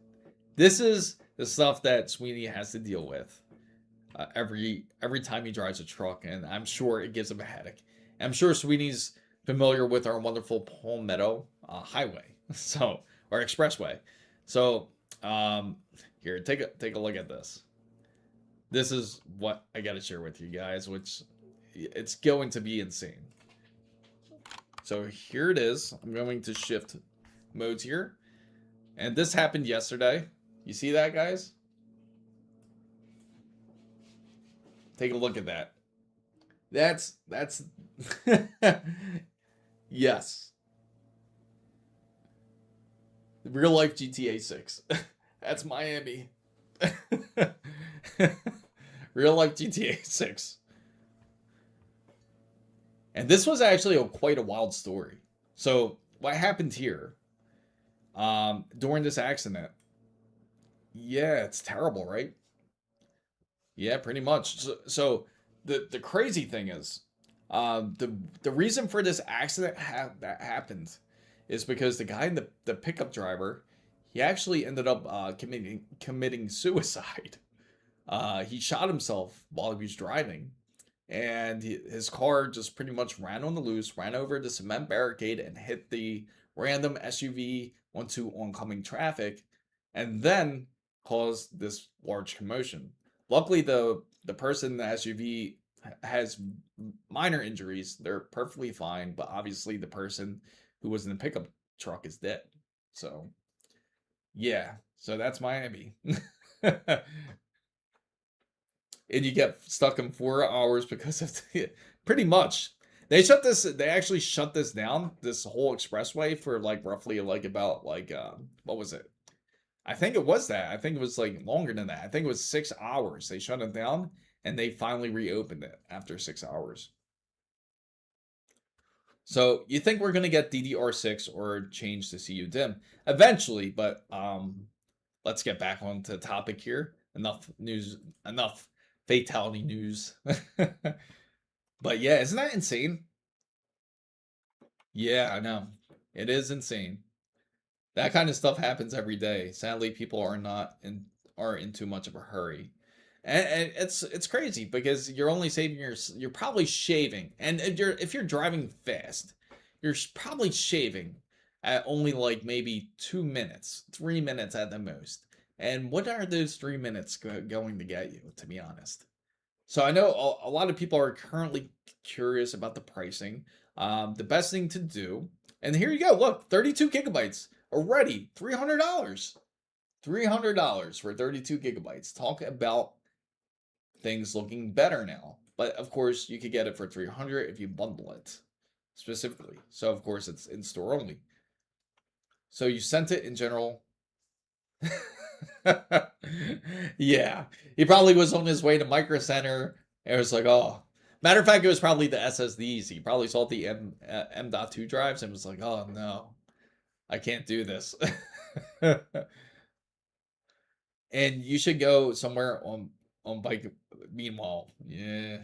[SPEAKER 1] This is the stuff that Sweeney has to deal with every time he drives a truck, and I'm sure it gives him a headache. I'm sure Sweeney's familiar with our wonderful Palmetto highway, or expressway. So here, take a look at this. This is what I got to share with you guys, which it's going to be insane. So here it is. I'm going to shift modes here, and this happened yesterday. You see that, guys? Take a look at that. That's yes. Real life GTA 6. That's Miami. Real life GTA 6. And this was actually quite a wild story. So what happened here during this accident? Yeah, it's terrible, right? Yeah, pretty much. So the crazy thing is, the reason for this accident that happened is because the guy, the pickup driver, he actually ended up committing suicide. He shot himself while he was driving, and his car just pretty much ran on the loose, ran over the cement barricade, and hit the random SUV onto oncoming traffic, and then caused this large commotion. Luckily, the person in the SUV has minor injuries. They're perfectly fine, but obviously the person who was in the pickup truck is dead. So, yeah. So that's Miami. And you get stuck in 4 hours because of pretty much. They actually shut this down, this whole expressway, for like roughly like about like what was it? I think it was that. I think it was like longer than that. I think it was 6 hours. They shut it down and they finally reopened it after 6 hours. So you think we're gonna get DDR6 or change to CU DIMM eventually, but let's get back on to the topic here. Enough fatality news. But yeah, isn't that insane? Yeah, I know. It is insane. That kind of stuff happens every day. Sadly, people are in too much of a hurry. And it's crazy because you're only saving you're probably shaving. And if you're driving fast, you're probably shaving at only like maybe 2 minutes, 3 minutes at the most. And what are those 3 minutes going to get you, to be honest? So I know a lot of people are currently curious about the pricing. The best thing to do, and here you go. Look, 32 gigabytes already, $300. $300 for 32 gigabytes. Talk about things looking better now. But of course, you could get it for 300 if you bundle it specifically. So of course, it's in store only. So you sent it in general. Yeah, he probably was on his way to Micro Center. And it was like, oh, matter of fact, it was probably the SSDs. He probably saw the M.2 drives and was like, oh no, I can't do this. And you should go somewhere on bike. Meanwhile, yeah,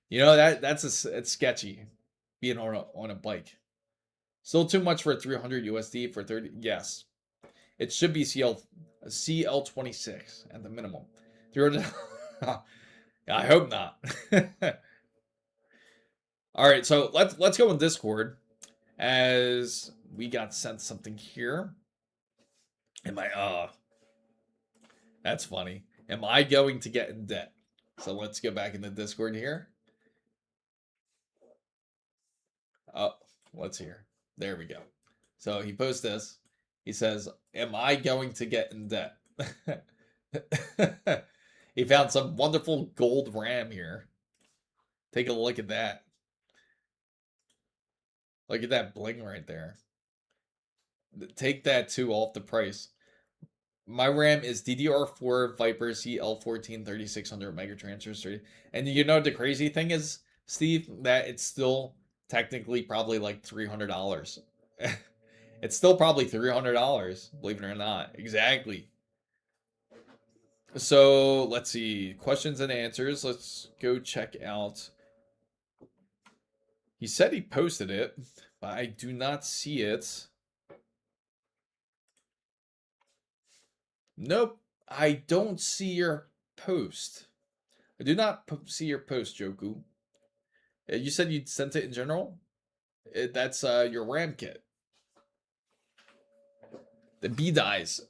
[SPEAKER 1] it's sketchy being on a bike. Still too much for 300 USD for 30. Yes, it should be CL26 at the minimum. 300. I hope not. All right, so let's go in Discord as we got sent something here. That's funny. Am I going to get in debt? So let's go back into Discord here. Oh, let's hear. There we go. So he posts this. He says, am I going to get in debt? He found some wonderful gold RAM here. Take a look at that. Look at that bling right there. Take that too off the price. My RAM is DDR4 Viper CL14 3600 megatransfer. And you know the crazy thing is, Steve, that it's still technically probably like $300. It's still probably $300, believe it or not. Exactly. So let's see. Questions and answers. Let's go check out. He said he posted it, but I do not see it. Nope. I don't see your post. I do not see your post, Joku. You said you sent it in general? That's your RAM kit. The B dies.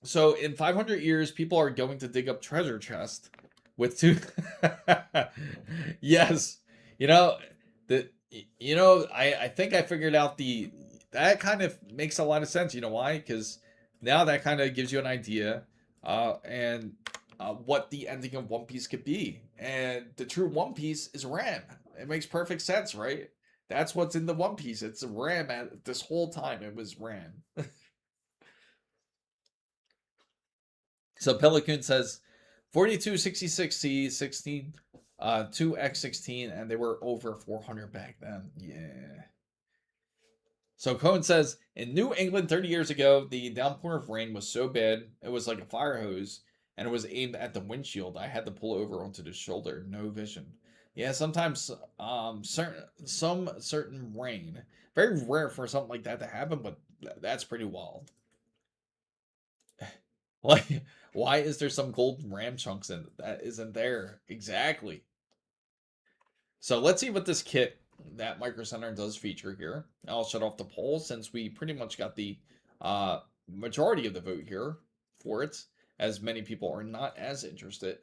[SPEAKER 1] So in 500 years, people are going to dig up treasure chest with two. Yes, you know the. I think I figured out the. That kind of makes a lot of sense. You know why? Because now that kind of gives you an idea, and what the ending of One Piece could be. And the true One Piece is RAM. It makes perfect sense, right? That's what's in the One Piece. It's RAM. At this whole time, it was RAM. So Pelican says 4266C 16, 2X16, and they were over 400 back then. Yeah. So Cohen says, in New England 30 years ago, the downpour of rain was so bad, it was like a fire hose, and it was aimed at the windshield. I had to pull over onto the shoulder. No vision. Yeah, sometimes certain rain. Very rare for something like that to happen, but that's pretty wild. Like, why is there some gold RAM chunks in it? That isn't there? Exactly. So let's see what this kit that Micro Center does feature here. I'll shut off the poll since we pretty much got the majority of the vote here for it, as many people are not as interested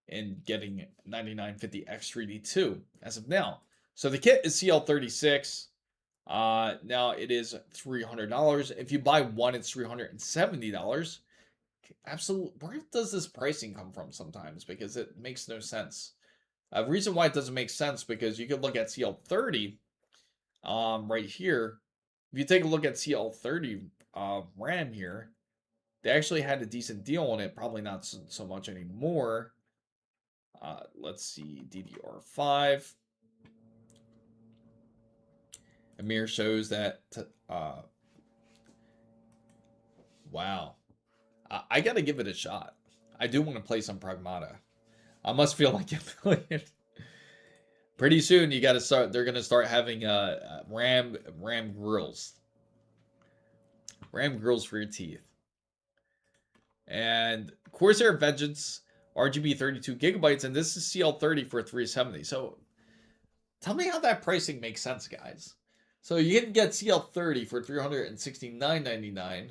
[SPEAKER 1] in getting 9950X 3D2 as of now. So the kit is CL36. Now it is $300. If you buy one, it's $370. Absolutely. Where does this pricing come from sometimes? Because it makes no sense. A reason why it doesn't make sense, because you could look at CL30 right here. If you take a look at CL30 RAM here, they actually had a decent deal on it. Probably not so much anymore. Let's see, DDR5. Amir shows that. Wow. I gotta give it a shot. I do want to play some Pragmata. I must feel like it. Pretty soon, you gotta start. They're gonna start having RAM grills, RAM grills for your teeth, and Corsair Vengeance RGB 32 gigabytes, and this is CL30 for 370. So, tell me how that pricing makes sense, guys. So you can get CL30 for $369.99.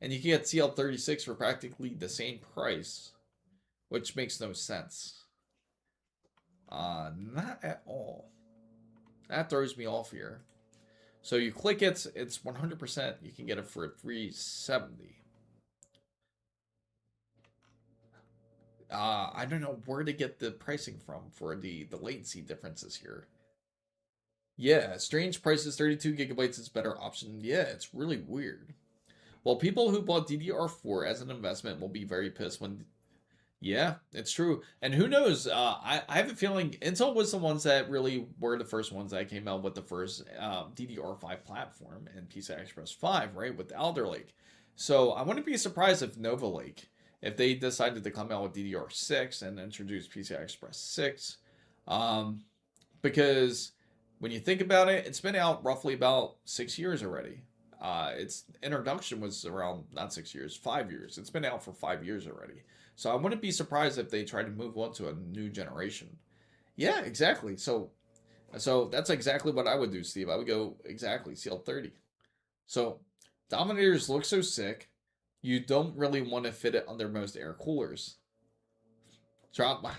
[SPEAKER 1] And you can get CL36 for practically the same price, which makes no sense. Not at all. That throws me off here. So you click it, it's 100%. You can get it for $370. I don't know where to get the pricing from for the latency differences here. Yeah, strange prices. 32 gigabytes is better option. Yeah, it's really weird. Well, people who bought DDR4 as an investment will be very pissed when... Yeah, it's true. And who knows, I have a feeling Intel was the ones that really were the first ones that came out with the first DDR5 platform and PCI Express 5, right, with Alder Lake. So I wouldn't be surprised if Nova Lake, if they decided to come out with DDR6 and introduce PCI Express 6. Because when you think about it, it's been out roughly about 6 years already. Its introduction was around, not 6 years, 5 years. It's been out for 5 years already. So I wouldn't be surprised if they try to move on to a new generation. Yeah, exactly. So that's exactly what I would do, Steve. I would go exactly CL30. So Dominators look so sick. You don't really want to fit it under most air coolers. Drop my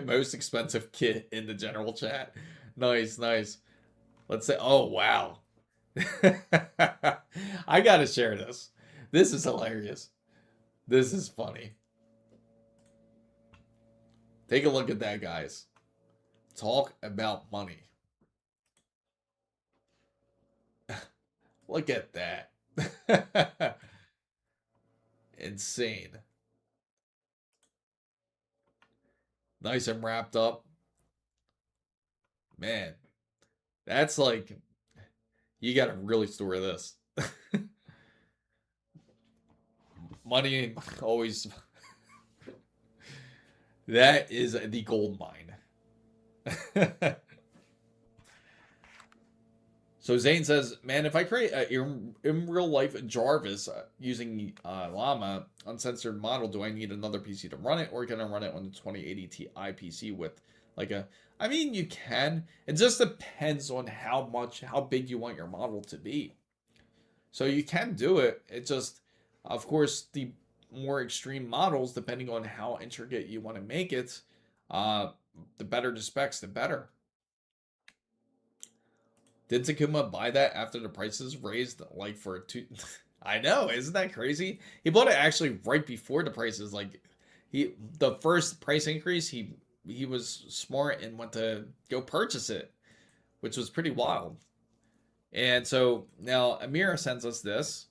[SPEAKER 1] most expensive kit in the general chat. Nice, nice. Let's say, oh, wow. I gotta share this. This is hilarious. This is funny. Take a look at that, guys. Talk about money. Look at that. insane. Nice and wrapped up. Man, that's like, you gotta really store this. Money always. That is the gold mine. So Zane says, man, if I create in real life Jarvis using Llama uncensored model, do I need another PC to run it, or can I run it on the 2080 Ti PC with like a? I mean, you can. It just depends on how big you want your model to be. So you can do it. It just, of course, the more extreme models, depending on how intricate you want to make it, the better the specs, the better. Did Takuma buy that after the prices raised like for two? I know, isn't that crazy? He bought it actually right before the prices. Like the first price increase, he was smart and went to go purchase it, which was pretty wild. And so now Amira sends us this.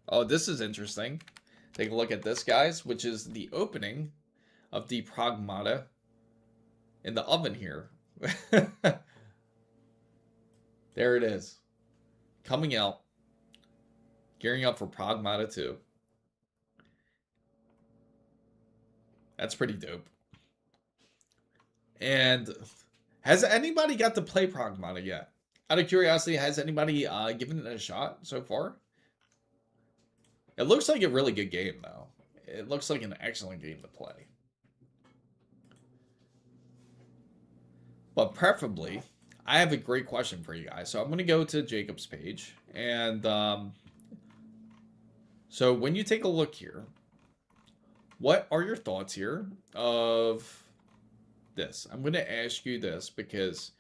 [SPEAKER 1] Oh, this is interesting. Take a look at this, guys, which is the opening of the Pragmata in the oven here. There it is. Coming out. Gearing up for Pragmata 2. That's pretty dope. And has anybody got to play Pragmata yet? Out of curiosity, has anybody given it a shot so far? It looks like a really good game, though. It looks like an excellent game to play. But preferably, I have a great question for you guys. So I'm going to go to Jacob's page. And so when you take a look here, what are your thoughts here of this? I'm going to ask you this because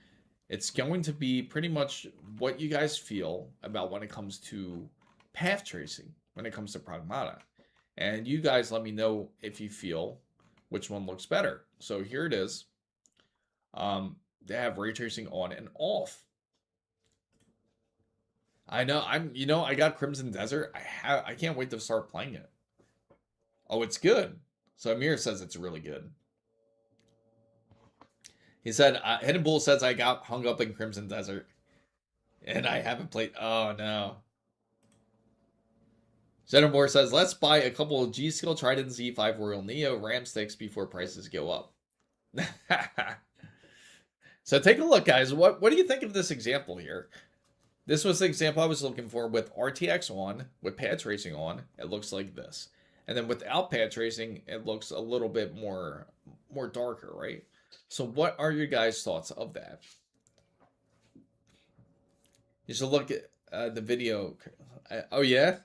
[SPEAKER 1] it's going to be pretty much what you guys feel about when it comes to path tracing, when it comes to Pragmata. And you guys let me know if you feel which one looks better. So here it is. They have ray tracing on and off. I know I got Crimson Desert. I can't wait to start playing it. Oh, it's good. So Amir says it's really good. He said, Hidden Bull says I got hung up in Crimson Desert. And I haven't played. Oh, no. Zenomore says, let's buy a couple of G-Skill Trident Z5 Royal Neo RAM sticks before prices go up. So take a look, guys. What do you think of this example here? This was the example I was looking for with RTX on, with pad tracing on. It looks like this. And then without pad tracing, it looks a little bit more darker, right? So what are your guys' thoughts of that? You should look at the video. Oh, yeah?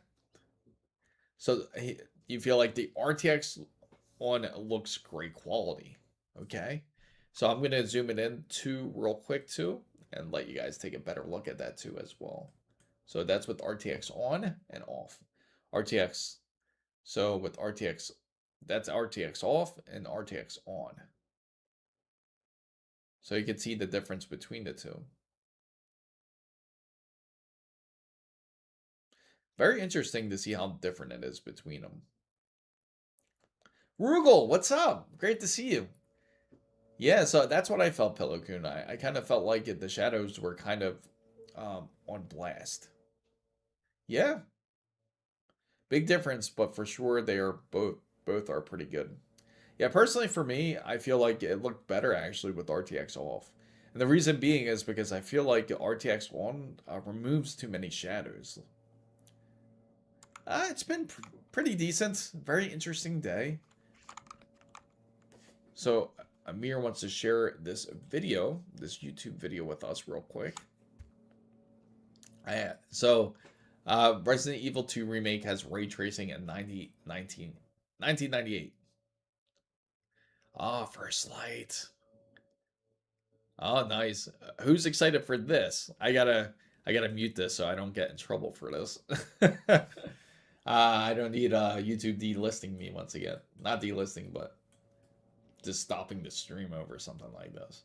[SPEAKER 1] So you feel like the RTX on looks great quality, okay? So I'm going to zoom it in real quick too, and let you guys take a better look at that too as well. So that's with RTX on and off. RTX. So with RTX, that's RTX off and RTX on. So you can see the difference between the two. Very interesting to see how different it is between them. Rugal, what's up? Great to see you. Yeah, so that's what I felt, Pillow Coon. I kind of felt like the shadows were kind of on blast. Yeah. Big difference, but for sure they are both are pretty good. Yeah, personally for me, I feel like it looked better actually with RTX off. And the reason being is because I feel like RTX on removes too many shadows. It's been pretty decent. Very interesting day. So Amir wants to share this video, this YouTube video with us real quick. So Resident Evil 2 Remake has ray tracing in 1998. Oh, First Light. Oh, nice. Who's excited for this? I gotta mute this so I don't get in trouble for this. I don't need YouTube delisting me once again. Not delisting, but just stopping the stream over something like this.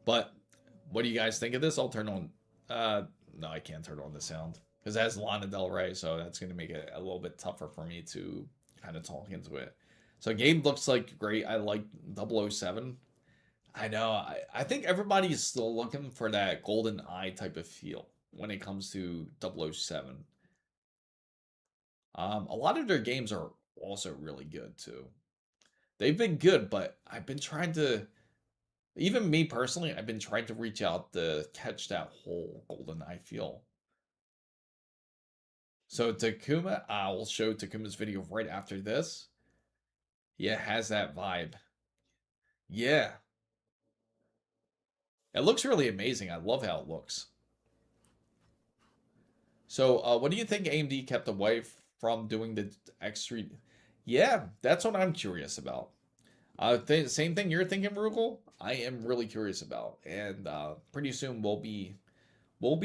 [SPEAKER 1] But what do you guys think of this? I'll turn on. No, I can't turn on the sound because it has Lana Del Rey, so that's going to make it a little bit tougher for me to kind of talk into it. So game looks like great. I like 007. I know. I think everybody is still looking for that golden eye type of feel when it comes to 007. A lot of their games are also really good too. They've been good, but I've been trying to, even me personally, I've been trying to reach out to catch that whole golden eye feel. So Takuma, I will show Takuma's video right after this. Yeah, it has that vibe. Yeah. It looks really amazing. I love how it looks. So, what do you think AMD kept away from doing the X3? Yeah, that's what I'm curious about. Same thing you're thinking, Rugal. I am really curious about, and pretty soon we'll be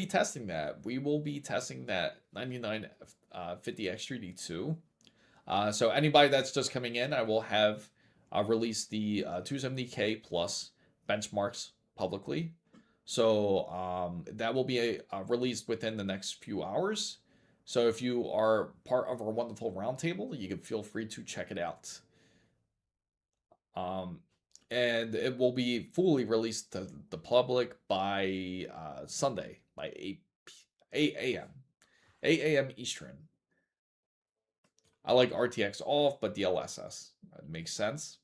[SPEAKER 1] testing that. We will be testing that 9950 X3D2. So anybody that's just coming in, I will have released the 270K plus benchmarks publicly. So that will be released within the next few hours. So if you are part of our wonderful roundtable, you can feel free to check it out. And it will be fully released to the public by Sunday by 8 a.m. 8 a.m. Eastern. I like RTX off, but DLSS. That makes sense.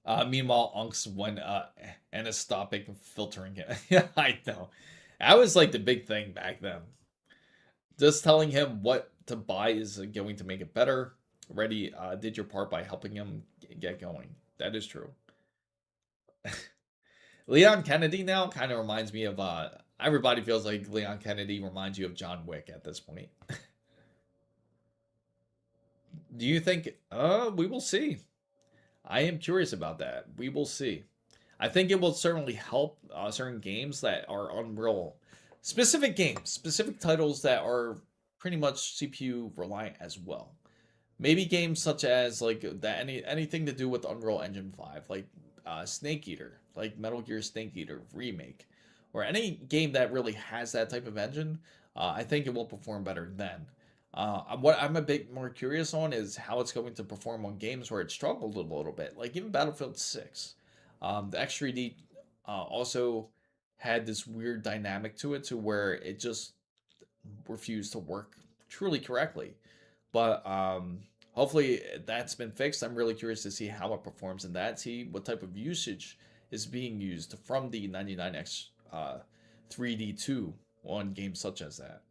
[SPEAKER 1] Meanwhile, Unks went anisotropic filtering it. Yeah, I know. That was like the big thing back then. Just telling him what to buy is going to make it better. Already did your part by helping him get going. That is true. Leon Kennedy now kind of reminds me of everybody feels like Leon Kennedy reminds you of John Wick at this point. Do you think we will see? I am curious about that. We will see. I think it will certainly help certain games that are Unreal, specific games, specific titles that are pretty much CPU reliant as well. Maybe games such as like that anything to do with Unreal Engine 5, like Snake Eater, like Metal Gear Snake Eater Remake, or any game that really has that type of engine. I think it will perform better then. What I'm a bit more curious on is how it's going to perform on games where it struggled a little bit, like even Battlefield 6. The X3D also had this weird dynamic to it, to where it just refused to work truly correctly. But hopefully that's been fixed. I'm really curious to see how it performs in that. See what type of usage is being used from the 99X 3D2 on games such as that.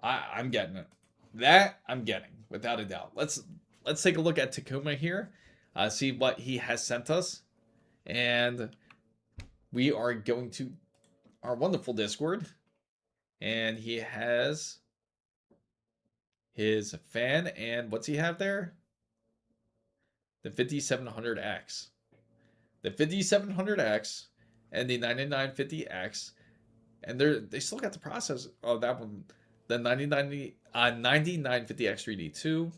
[SPEAKER 1] I'm getting it. That I'm getting, without a doubt. Let's take a look at Takuma here. See what he has sent us. And we are going to our wonderful Discord. And he has his fan, and what's he have there? The 5700X. The 5700X and the 9950X. And they still got the processor. Oh, that one. The 9950X3D2.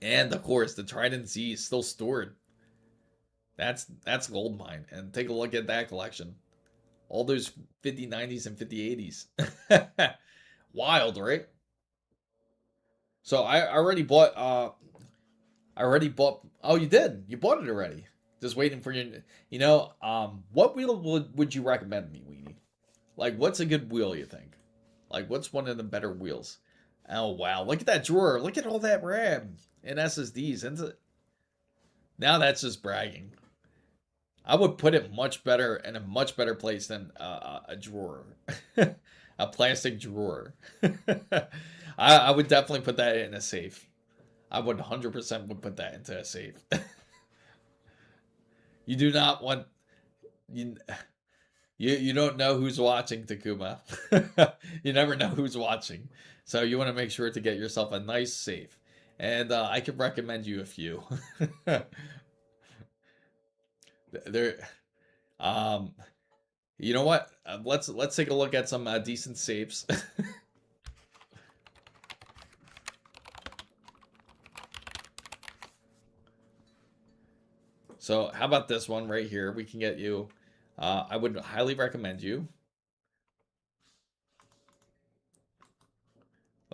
[SPEAKER 1] And of course, the Trident Z is still stored. That's gold mine. And take a look at that collection. All those 5090s and 5080s. Wild, right? So I already bought oh, you did. You bought it already. Just waiting for your what wheel would you recommend me, Weenie? Like, what's a good wheel, you think? Like, what's one of the better wheels? Oh, wow. Look at that drawer. Look at all that RAM and SSDs. Now that's just bragging. I would put it much better in a much better place than a drawer. A plastic drawer. I would definitely put that in a safe. I would 100% would put that into a safe. You do not want... You don't know who's watching, Takuma. You never know who's watching. So you want to make sure to get yourself a nice safe. And I could recommend you a few. There, you know what? Let's take a look at some decent safes. So how about this one right here? We can get you. I would highly recommend you.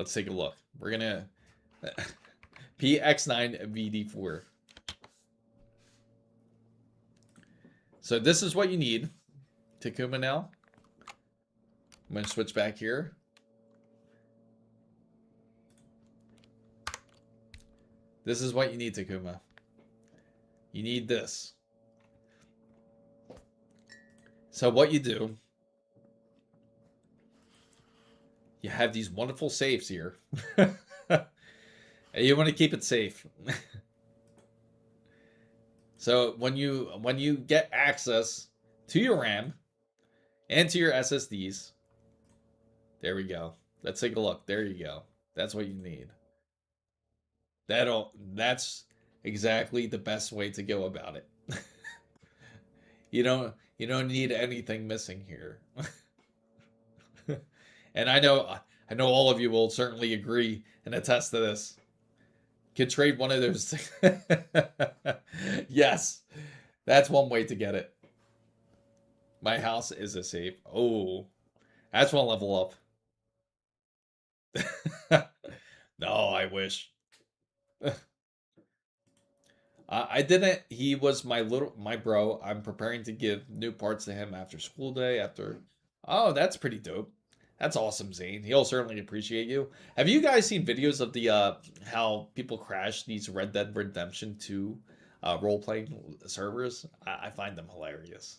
[SPEAKER 1] Let's take a look. We're gonna PX9 VD4. So this is what you need. Takuma now. I'm gonna switch back here. This is what you need, Takuma. You need this. So what you do, you have these wonderful safes here. And you want to keep it safe. So when you get access to your RAM and to your SSDs, there we go. Let's take a look. There you go. That's what you need. That's exactly the best way to go about it. You don't need anything missing here. And I know all of you will certainly agree and attest to this. Could trade one of those. Yes, that's one way to get it. My house is a safe. Oh, that's one level up. No, I wish. I didn't. He was my bro. I'm preparing to give new parts to him after school day. Oh, that's pretty dope. That's awesome, Zane. He'll certainly appreciate you. Have you guys seen videos of the how people crash these Red Dead Redemption 2 role-playing servers? I find them hilarious.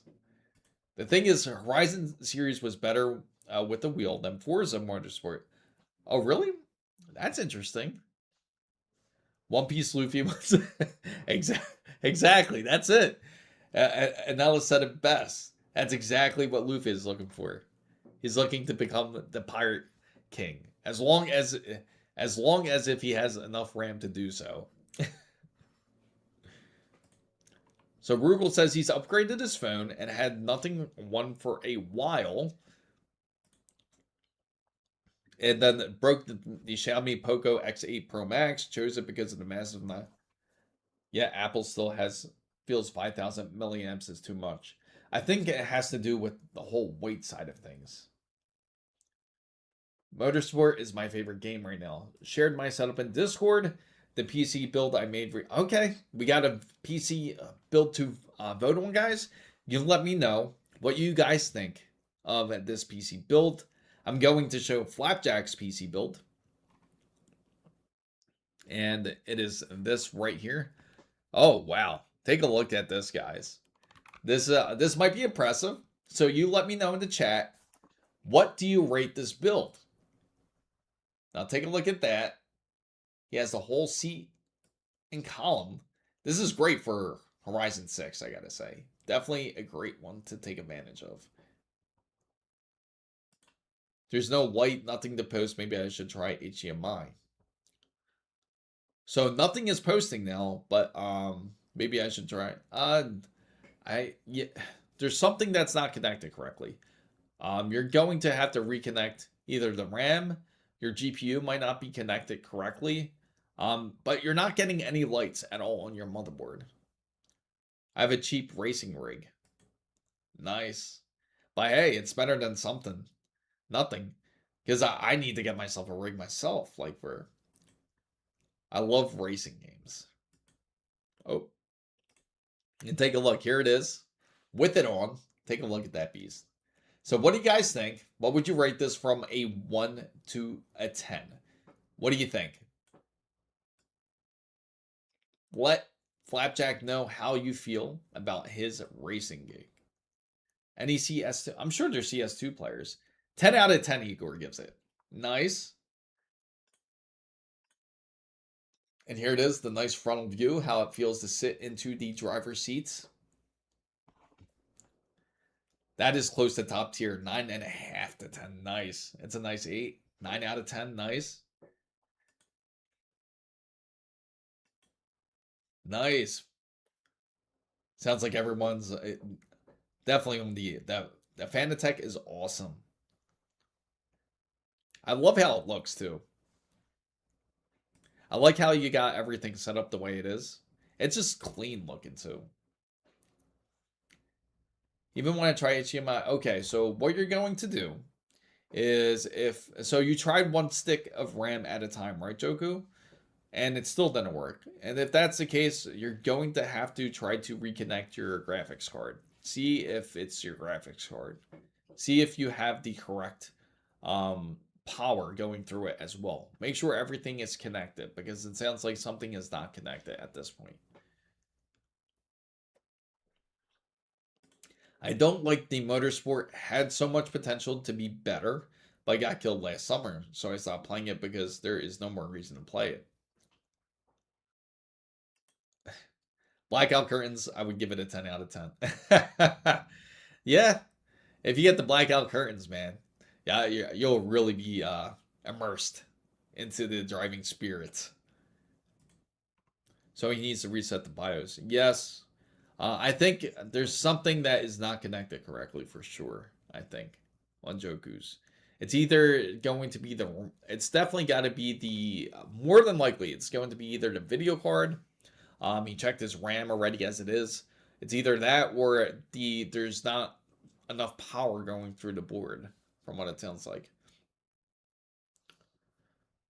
[SPEAKER 1] The thing is, Horizon series was better with the wheel than Forza Motorsport. Oh, really? That's interesting. One Piece Luffy was exactly. That's it. And Ella said it best. That's exactly what Luffy is looking for. He's looking to become the pirate king, as long as if he has enough RAM to do so. So Rugal says he's upgraded his phone and had nothing one for a while, and then broke the Xiaomi Poco X8 Pro Max. Chose it because of the massive. Yeah, Apple still feels 5,000 milliamps is too much. I think it has to do with the whole weight side of things. Motorsport is my favorite game right now. Shared my setup in Discord. The PC build I made. Okay, we got a PC build to vote on, guys. You let me know what you guys think of this PC build. I'm going to show Flapjack's PC build. And it is this right here. Oh, wow. Take a look at this, guys. This might be impressive. So you let me know in the chat. What do you rate this build? Now take a look at that. He has the whole seat and column. This is great for Horizon 6, I gotta say. Definitely a great one to take advantage of. There's no light, nothing to post. Maybe I should try HDMI. So nothing is posting now, but maybe I should try. Yeah, there's something that's not connected correctly. You're going to have to reconnect either the RAM. Your GPU might not be connected correctly, but you're not getting any lights at all on your motherboard. I have a cheap racing rig. Nice. But hey, it's better than something. Nothing. Because I need to get myself a rig myself. I love racing games. Oh. And take a look. Here it is. With it on. Take a look at that beast. So what do you guys think? What would you rate this from a 1 to a 10? What do you think? Let Flapjack know how you feel about his racing gig. Any CS2? I'm sure there's CS2 players. 10 out of 10 Igor gives it. Nice. And here it is, the nice frontal view, how it feels to sit into the driver's seats. That is close to top tier. 9.5 to 10. Nice. It's a nice 8. 9 out of 10. Nice. Nice. Sounds like everyone's definitely on the Fanatec is awesome. I love how it looks too. I like how you got everything set up the way it is. It's just clean looking too. Even when I try HDMI, okay, so what you're going to do is if so you tried one stick of RAM at a time, right, Joku? And it still didn't work. And if that's the case, you're going to have to try to reconnect your graphics card. See if it's your graphics card. See if you have the correct power going through it as well. Make sure everything is connected because it sounds like something is not connected at this point. I don't like the Motorsport had so much potential to be better, but I got killed last summer, so I stopped playing it because there is no more reason to play it. Blackout curtains, I would give it a 10 out of 10. Yeah, if you get the blackout curtains, man, yeah, you'll really be immersed into the driving spirits. So he needs to reset the BIOS. Yes, I think there's something that is not connected correctly for sure. I think on Joku's, it's either going to be it's definitely got to be the more than likely it's going to be either the video card. He checked his RAM already as it is. It's either that or there's not enough power going through the board, from what it sounds like.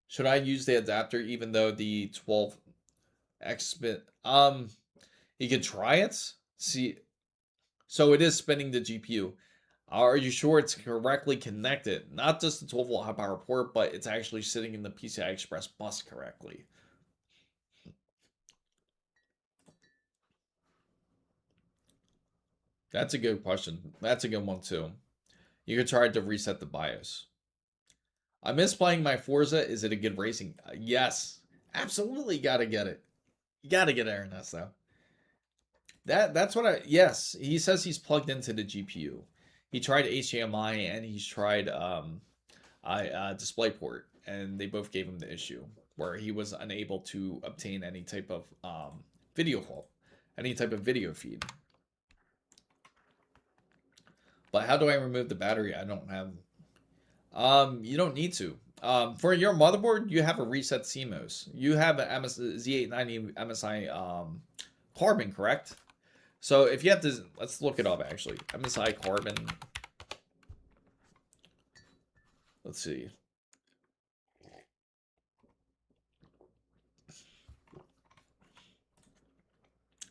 [SPEAKER 1] Should I use the adapter even though the 12x bit? You can try it. See, so it is spinning the GPU. Are you sure it's correctly connected? Not just the 12 volt high power port, but it's actually sitting in the PCI Express bus correctly. That's a good question. That's a good one too. You could try to reset the BIOS. I miss playing my Forza. Is it a good racing? Yes, absolutely. Gotta get it. You gotta get Ernesto. That's what I. Yes, he says he's plugged into the GPU. He tried HDMI and he's tried DisplayPort, and they both gave him the issue where he was unable to obtain any type of video call, any type of video feed. But how do I remove the battery? I don't have. You don't need to. For your motherboard, you have a reset CMOS. You have an Z890 MSI Carbon, correct? So if you have to, let's look it up actually. MSI Carbon. Let's see.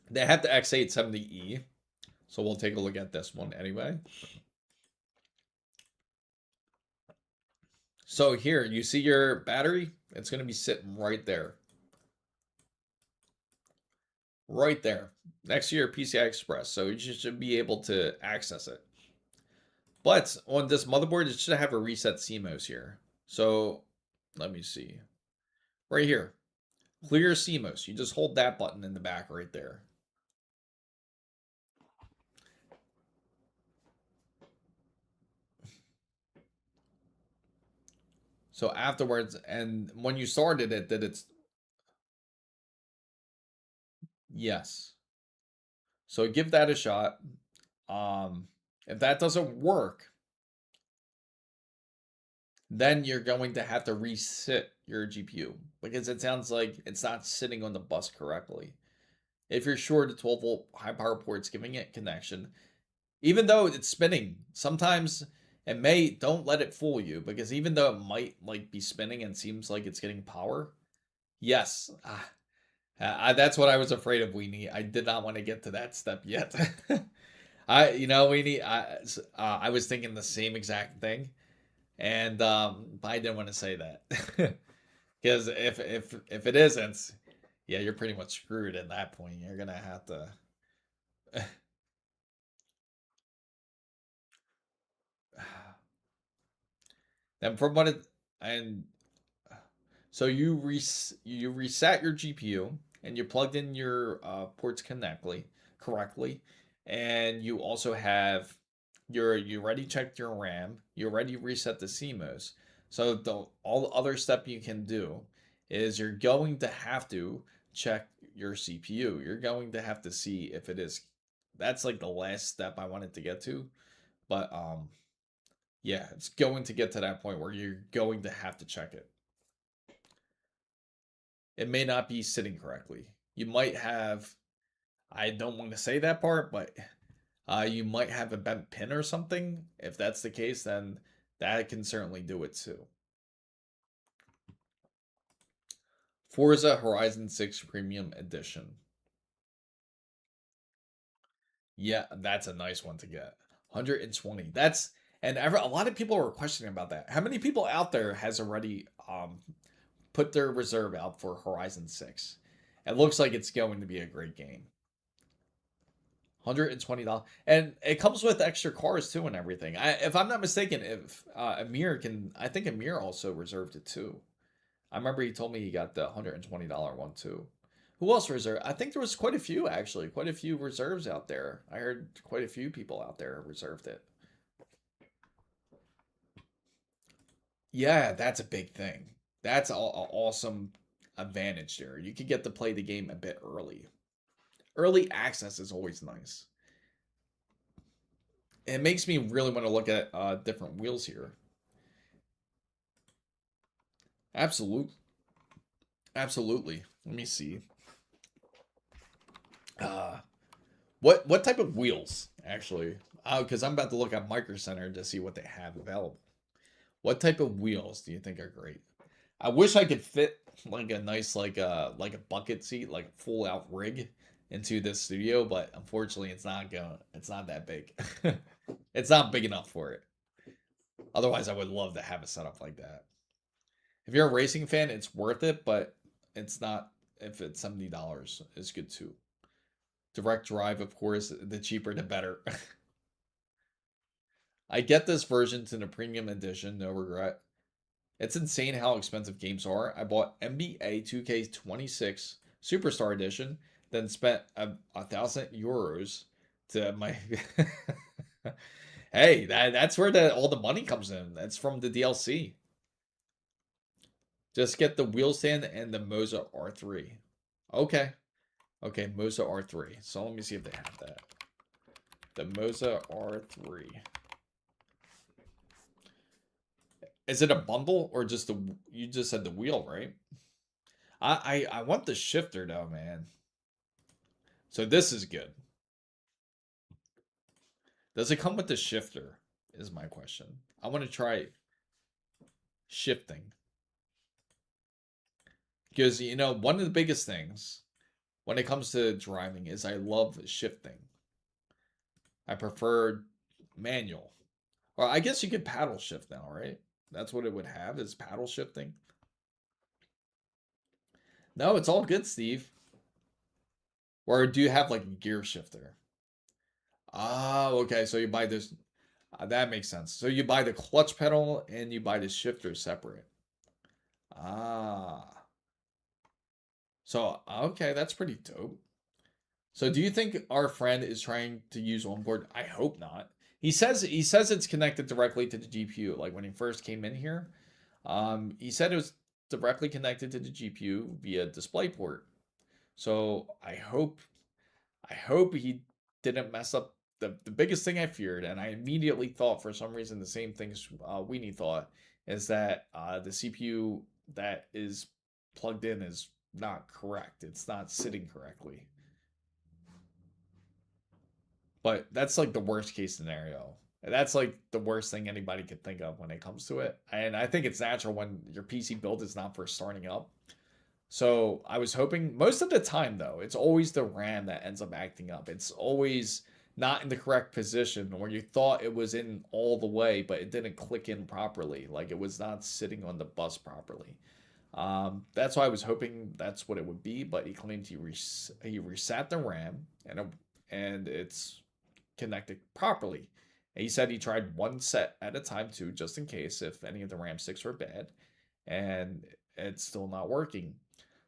[SPEAKER 1] They have the X870E. So we'll take a look at this one anyway. So here, you see your battery? It's going to be sitting right there. Right there. Next to your PCI Express. So you should be able to access it. But on this motherboard, it should have a reset CMOS here. So let me see. Right here. Clear CMOS. You just hold that button in the back right there. So afterwards, and when you started it, that it's yes. So give that a shot. If that doesn't work, then you're going to have to reset your GPU because it sounds like it's not sitting on the bus correctly. If you're sure the 12 volt high power port's giving it connection, even though it's spinning, sometimes don't let it fool you because even though it might like be spinning and seems like it's getting power, yes, that's what I was afraid of, Weenie. I did not want to get to that step yet. Weenie, I was thinking the same exact thing, and but I didn't want to say that because if it isn't, yeah, you're pretty much screwed at that point. You're gonna have to. Then from what it and so you reset your GPU and you plugged in your ports correctly, and you also have you already checked your RAM, you already reset the CMOS. So all the other step you can do is you're going to have to check your CPU. You're going to have to see if it is. That's like the last step I wanted to get to, but yeah, it's going to get to that point where you're going to have to check it. It may not be sitting correctly. You might have, I don't want to say that part, but you might have a bent pin or something. If that's the case, then That can certainly do it too. Forza Horizon 6 Premium Edition. Yeah, that's a nice one to get. 120. That's and a lot of people are questioning about that. How many people out there has already put their reserve out for Horizon 6? It looks like it's going to be a great game. $120. And it comes with extra cars too and everything. If I'm not mistaken, if Amir can, I think Amir also reserved it too. I remember he told me he got the $120 one too. Who else reserved? I think there was quite a few actually, quite a few reserves out there. I heard quite a few people out there reserved it. Yeah, that's a big thing. That's an awesome advantage there. You could get to play the game a bit early. Early access is always nice. It makes me really want to look at different wheels here. Absolutely. Absolutely. Let me see. What type of wheels actually? Because I'm about to look at Micro Center to see what they have available. What type of wheels do you think are great? I wish I could fit like a nice like a bucket seat, like a full out rig into this studio, but unfortunately it's not that big. It's not big enough for it. Otherwise I would love to have a setup like that. If you're a racing fan, it's worth it, but it's not if it's $70. It's good too. Direct drive, of course, the cheaper the better. I get this version to the premium edition, no regret. It's insane how expensive games are. I bought NBA 2K26 Superstar Edition, then spent €1,000 to my. Hey, that's where all the money comes in. That's from the DLC. Just get the wheel stand and the Moza R3. Okay. Okay, Moza R3. So let me see if they have that. The Moza R3. Is it a bundle or just the you just said the wheel, right? I want the shifter though, man. So this is good. Does it come with the shifter? Is my question. I want to try shifting. Because you know, one of the biggest things when it comes to driving is I love shifting. I prefer manual. Or I guess you could paddle shift now, right? That's what it would have is paddle shifting. No, it's all good, Steve. Or do you have like a gear shifter? Oh, okay. So you buy this. That makes sense. So you buy the clutch pedal and you buy the shifter separate. Ah. So, okay, that's pretty dope. So do you think our friend is trying to use onboard? I hope not. He says it's connected directly to the GPU. Like when he first came in here, he said it was directly connected to the GPU via DisplayPort. So I hope he didn't mess up the biggest thing I feared, and I immediately thought for some reason the same things Weenie thought is that the CPU that is plugged in is not correct. It's not sitting correctly. But that's like the worst case scenario. That's like the worst thing anybody could think of when it comes to it. And I think it's natural when your PC build is not first starting up. So I was hoping most of the time though, it's always the RAM that ends up acting up. It's always not in the correct position where you thought it was in all the way, but it didn't click in properly. Like it was not sitting on the bus properly. That's why I was hoping that's what it would be, but he claimed he reset the RAM and it's connected properly. And he said he tried one set at a time too, just in case if any of the RAM sticks were bad, and it's still not working.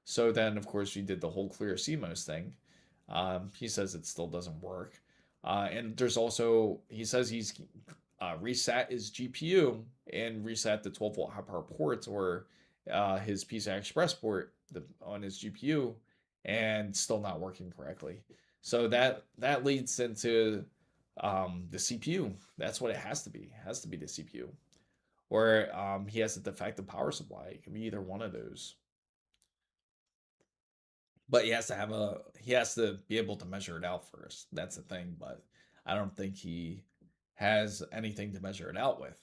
[SPEAKER 1] So then, of course, we did the whole clear CMOS thing. He says it still doesn't work. And there's also, he says he's reset his GPU and reset the 12-volt high power ports or his PCI Express port on his GPU and still not working correctly. So that leads into the CPU. That's what it has to be. It has to be the CPU. Or he has a defective power supply. It can be either one of those. But he has to be able to measure it out first. That's the thing. But I don't think he has anything to measure it out with.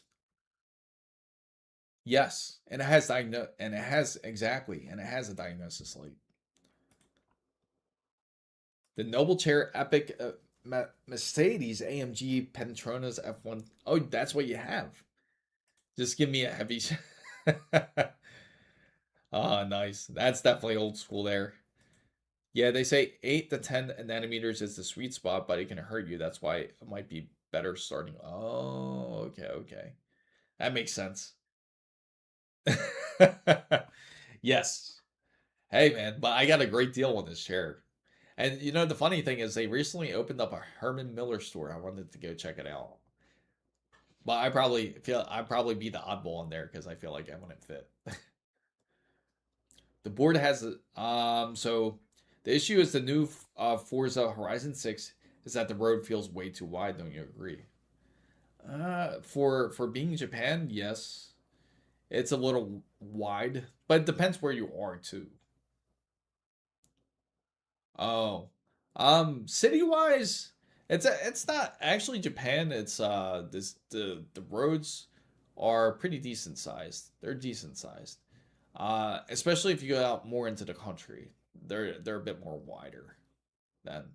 [SPEAKER 1] Yes, and it has and it has exactly, and it has a diagnosis light. The Noble Chair Epic Mercedes AMG Pentronas F1. Oh, that's what you have. Just give me a heavy. Oh, nice. That's definitely old school there. Yeah, they say 8 to 10 nanometers is the sweet spot, but it can hurt you. That's why it might be better starting. Oh, okay, okay. That makes sense. Yes. Hey, man, but I got a great deal on this chair. And you know, the funny thing is they recently opened up a Herman Miller store. I wanted to go check it out. But I probably feel I'd probably be the oddball in there because I feel like I wouldn't fit. The board has so the issue is the new Forza Horizon 6 is that the road feels way too wide, don't you agree? For being Japan, yes. It's a little wide, but it depends where you are too. Oh. City-wise, it's not actually Japan, it's the roads are pretty decent sized. They're decent sized. Especially if you go out more into the country. They're a bit more wider than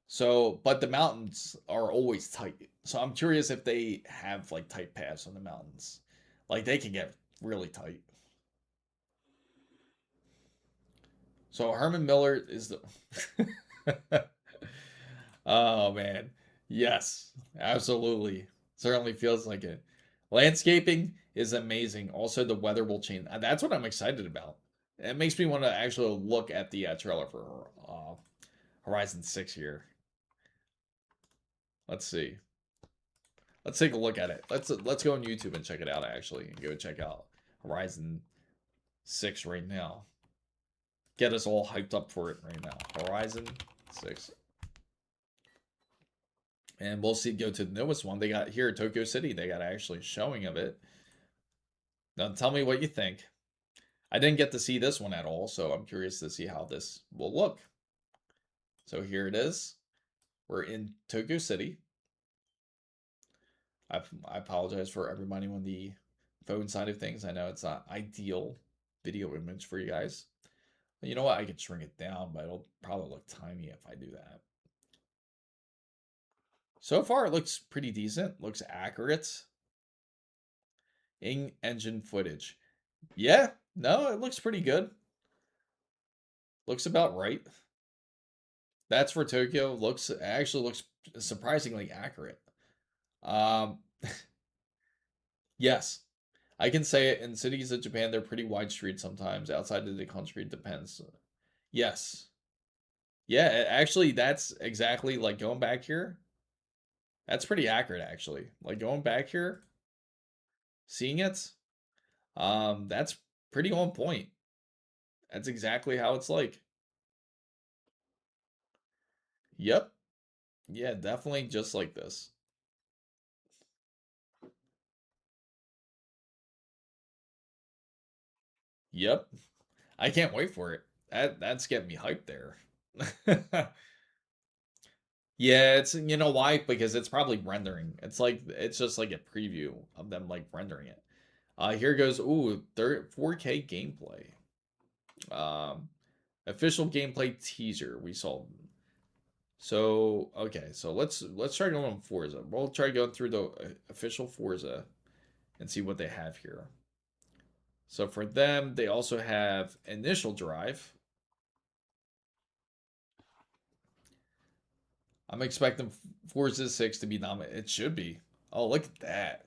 [SPEAKER 1] so, but the mountains are always tight. So I'm curious if they have like tight paths on the mountains. Like they can get really tight. So Herman Miller is the Oh man. Yes, absolutely. Certainly feels like it. Landscaping is amazing. Also the weather will change. That's what I'm excited about. It makes me want to actually look at the trailer for Horizon 6 here. Let's see. Let's take a look at it. Let's go on YouTube and check it out actually. And go check out Horizon 6 right now. Get us all hyped up for it right now. Horizon 6. And we'll see go to the newest one. They got here at Tokyo City. They got actually showing of it. Now tell me what you think. I didn't get to see this one at all, so I'm curious to see how this will look. So here it is. We're in Tokyo City. I apologize for everybody on the phone side of things. I know it's not ideal video image for you guys. But you know what? I could shrink it down, but it'll probably look tiny if I do that. So far, it looks pretty decent. Looks accurate. In-engine footage. Yeah, no, it looks pretty good. Looks about right. That's for Tokyo. Actually looks surprisingly accurate. Um, yes, I can say it. In cities of Japan, they're pretty wide streets sometimes. Outside of the country, it depends. Yes. Yeah, actually, that's exactly like going back here. That's pretty accurate, actually. Like going back here, seeing it, that's pretty on point. That's exactly how it's like. Yep. Yeah, definitely just like this. Yep. I can't wait for it. That's getting me hyped there. Yeah, it's you know why? Because it's probably rendering. It's just like a preview of them like rendering it. Here goes. Ooh, 4K gameplay. Um, official gameplay teaser we saw. So okay, so let's try going on Forza. We'll try going through the official Forza and see what they have here. So for them, they also have initial drive. I'm expecting Forza 6 to be nominated. It should be. Oh, look at that.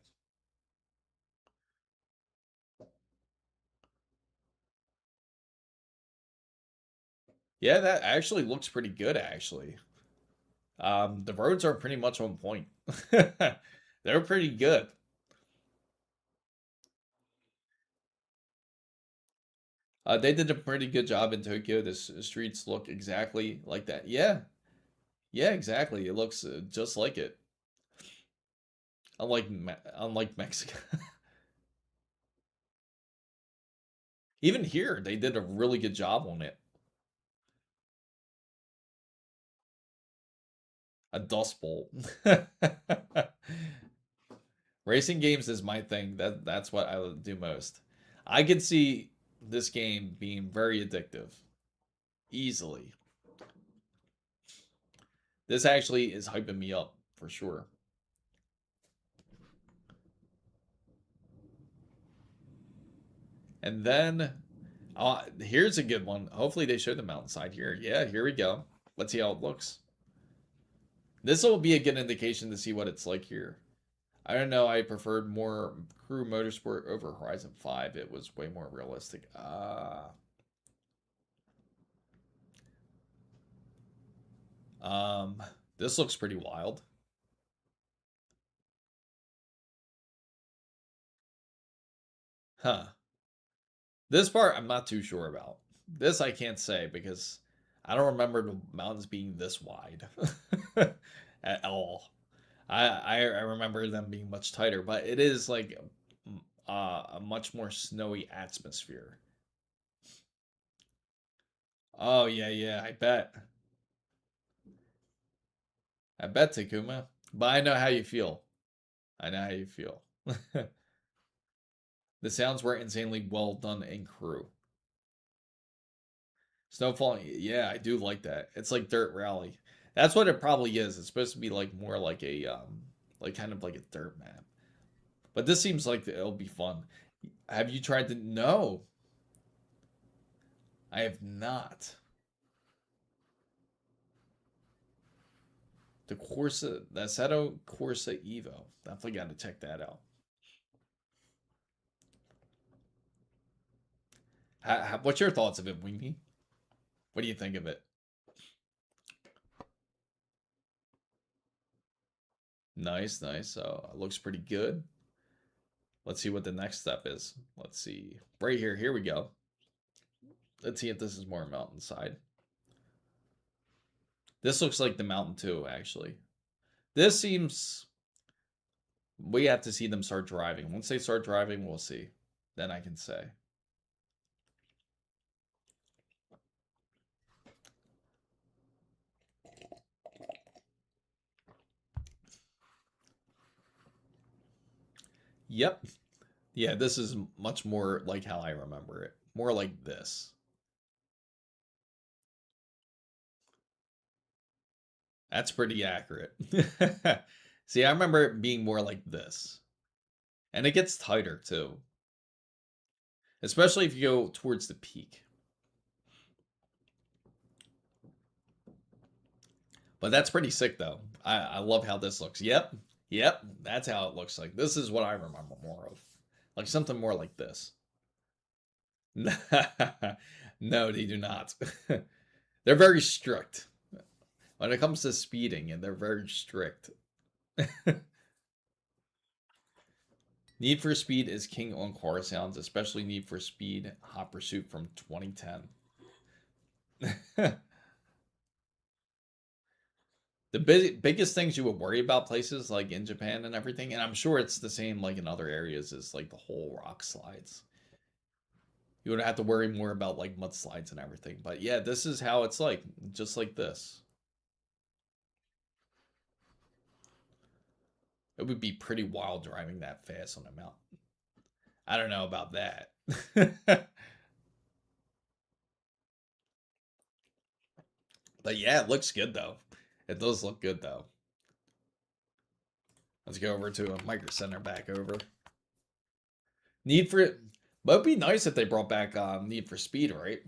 [SPEAKER 1] Yeah, that actually looks pretty good, actually. The roads are pretty much on point. They're pretty good. They did a pretty good job in Tokyo. The streets look exactly like that. Yeah, yeah, exactly. It looks just like it. Unlike Mexico. Even here, they did a really good job on it. A dust bowl. Racing games is my thing. That's what I would do most. I could see this game being very addictive. Easily. This actually is hyping me up for sure. And then here's a good one. Hopefully they show the mountainside here. Yeah, here we go. Let's see how it looks. This will be a good indication to see what it's like here. I don't know. I preferred more Crew Motorsport over Horizon 5. It was way more realistic. This looks pretty wild. Huh. This part I'm not too sure about. This I can't say because I don't remember the mountains being this wide at all. I remember them being much tighter, but it is like a much more snowy atmosphere. Oh yeah, yeah, I bet. I bet Takuma. But I know how you feel. I know how you feel. The sounds were insanely well done in Crew. Snowfall, yeah, I do like that. It's like Dirt Rally. That's what it probably is. It's supposed to be like more like a like kind of like a dirt map. But this seems like it'll be fun. Have you tried to? No, I have not. The Assetto Corsa Evo. Definitely got to check that out. What's your thoughts of it, Wingy? What do you think of it? Nice, nice. So it looks pretty good. Let's see what the next step is. Let's see. Right here. Here we go. Let's see if this is more mountainside. This looks like the mountain too, actually. This seems... We have to see them start driving. Once they start driving, we'll see. Then I can say. Yep. Yeah, this is much more like how I remember it. More like this. That's pretty accurate. See, I remember it being more like this. And it gets tighter too. Especially if you go towards the peak. But that's pretty sick though. I love how this looks. Yep. Yep. That's how it looks like. This is what I remember more of. Like something more like this. No, they do not. They're very strict. When it comes to speeding, and they're very strict. Need for Speed is king on car sounds, especially Need for Speed Hot Pursuit from 2010. The biggest things you would worry about places like in Japan and everything, and I'm sure it's the same like in other areas, is like the whole rock slides. You would have to worry more about like mudslides and everything. But yeah, this is how it's like, just like this. It would be pretty wild driving that fast on a mountain. I don't know about that. But yeah, it looks good though. It does look good though. Let's go over to a Micro Center back over. Need for... But it'd be nice if they brought back Need for Speed, right?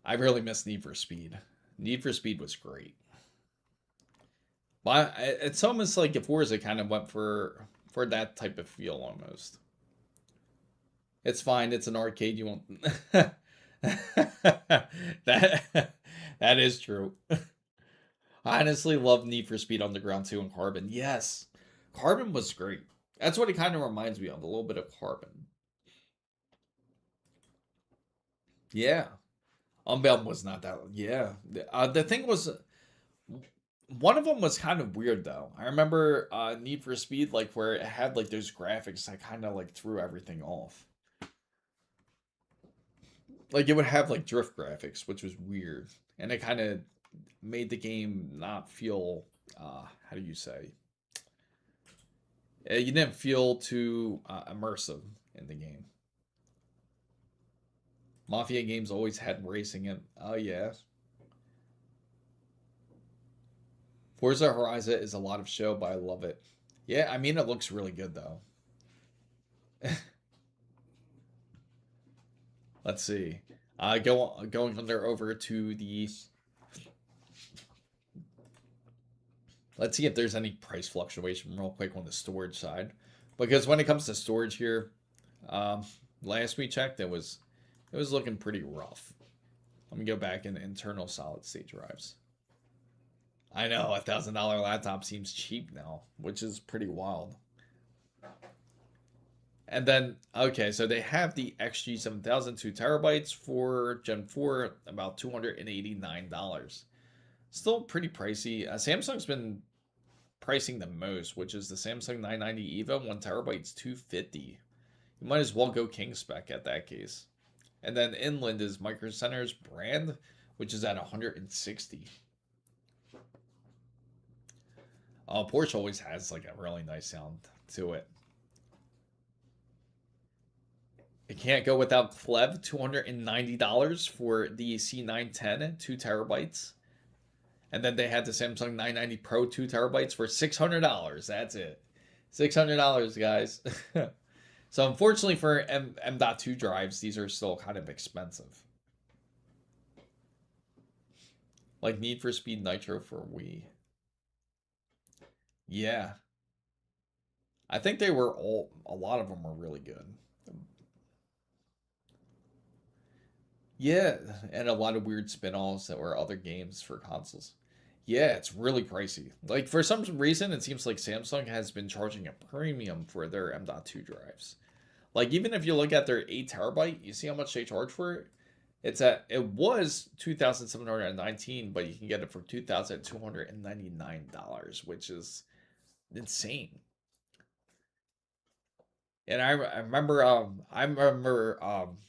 [SPEAKER 1] I really miss Need for Speed. Need for Speed was great. But it's almost like if Forza kind of went for that type of feel almost. It's fine. It's an arcade. You won't... that that is true. I honestly love Need for Speed Underground 2 and Carbon. Yes. Carbon was great. That's what it kind of reminds me of. A little bit of Carbon. Yeah. Unbound was not that. Yeah. The thing was... One of them was kind of weird though. I remember Need for Speed, like where it had like those graphics that kind of like threw everything off. Like it would have like drift graphics, which was weird, and it kind of made the game not feel how do you say? You didn't feel too immersive in the game. Mafia games always had racing in. Oh yeah. Forza Horizon is a lot of show, but I love it. Yeah, I mean it looks really good though. Let's see. Going under over to the. Let's see if there's any price fluctuation real quick on the storage side, because when it comes to storage here, last we checked it was looking pretty rough. Let me go back in internal solid state drives. I know $1,000 laptop seems cheap now, which is pretty wild. And then, okay, so they have the XG7000 2TB for Gen 4, about $289. Still pretty pricey. Samsung's been pricing the most, which is the Samsung 990 EVO, 1TB is $250. You might as well go king spec at that case. And then inland is Micro Center's brand, which is at $160. Porsche always has like a really nice sound to it. It can't go without Clev, $290 for the C910, 2TB. And then they had the Samsung 990 Pro 2TB for $600. That's it. $600, guys. So unfortunately for M.2 drives, these are still kind of expensive. Like Need for Speed Nitro for Wii. Yeah. I think they were a lot of them were really good. Yeah, and a lot of weird spin-offs that were other games for consoles. Yeah, it's really pricey. Like, for some reason, it seems like Samsung has been charging a premium for their M.2 drives. Like, even if you look at their 8TB, you see how much they charge for it? It was $2,719, but you can get it for $2,299, which is insane. And I remember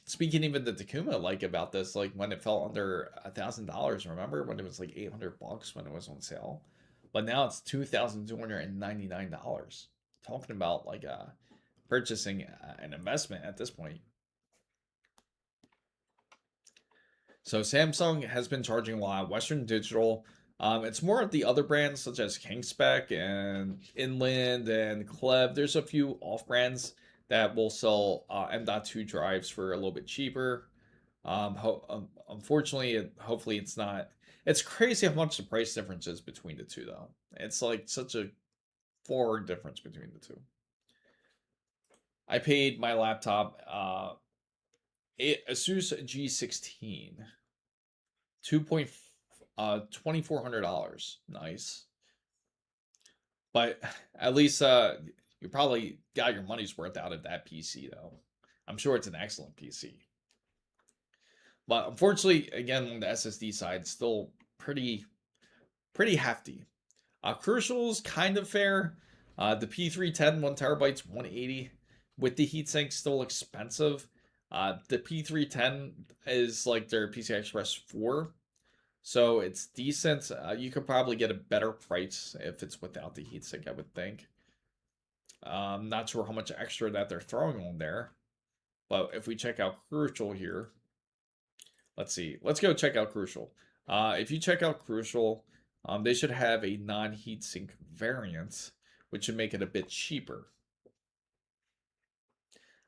[SPEAKER 1] speaking even to Takuma like about this, like when it fell under $1,000. Remember when it was like $800 when it was on sale, but now it's $2,299. Talking about like purchasing an investment at this point. So Samsung has been charging a lot. Western Digital. It's more of the other brands such as Kingspec and Inland and Clev. There's a few off brands that will sell M.2 drives for a little bit cheaper. Unfortunately, hopefully it's not. It's crazy how much the price difference is between the two, though. It's like such a far difference between the two. I paid my laptop ASUS G16 $2,400. Nice. But at least you probably got your money's worth out of that PC, though. I'm sure it's an excellent PC. But unfortunately, again, on the SSD side, still pretty hefty. Crucial's kind of fair. The P310 1TB, 180 with the heatsink, still expensive. The P310 is like their PCI Express 4. So it's decent. You could probably get a better price if it's without the heatsink, I would think. Not sure how much extra that they're throwing on there. But if we check out Crucial here, let's see. Let's go check out Crucial. If you check out Crucial, they should have a non-heatsink variant, which should make it a bit cheaper.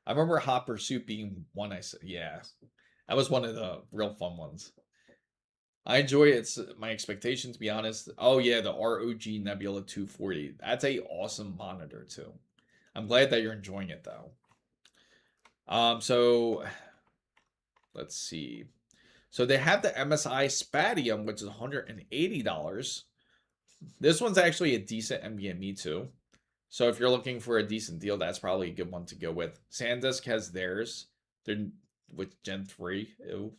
[SPEAKER 1] I remember Hot Pursuit being one I said, yeah. That was one of the real fun ones. I enjoy it. It's my expectation, to be honest. Oh yeah, the ROG Nebula 240. That's a awesome monitor too. I'm glad that you're enjoying it though. So let's see. So they have the MSI Spatium, which is $180. This one's actually a decent NVMe too. So if you're looking for a decent deal, that's probably a good one to go with. SanDisk has theirs. They're with Gen 3. Ew.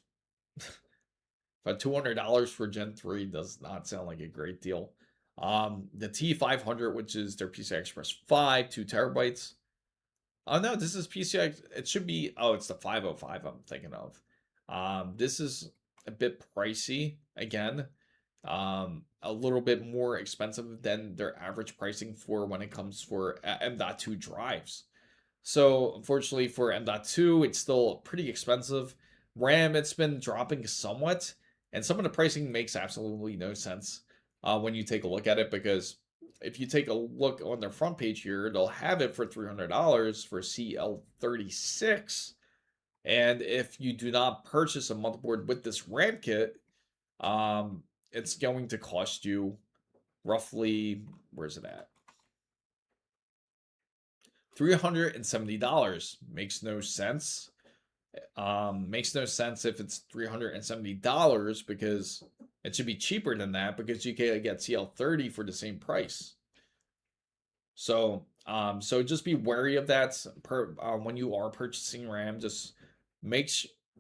[SPEAKER 1] But $200 for Gen 3 does not sound like a great deal. The T500, which is their PCI Express 5, 2TB. Oh no, this is PCI. It should be. Oh, it's the 505 I'm thinking of. This is a bit pricey again. a little bit more expensive than their average pricing for when it comes for M.2 drives. So unfortunately for M.2, it's still pretty expensive. RAM, it's been dropping somewhat, and some of the pricing makes absolutely no sense when you take a look at it, because if you take a look on their front page here, they'll have it for $300 for CL36. And if you do not purchase a motherboard with this RAM kit, it's going to cost you roughly, where's it at? $370. Makes no sense. Makes no sense if it's $370, because it should be cheaper than that, because you can get CL30 for the same price. So so just be wary of that when you are purchasing RAM. Just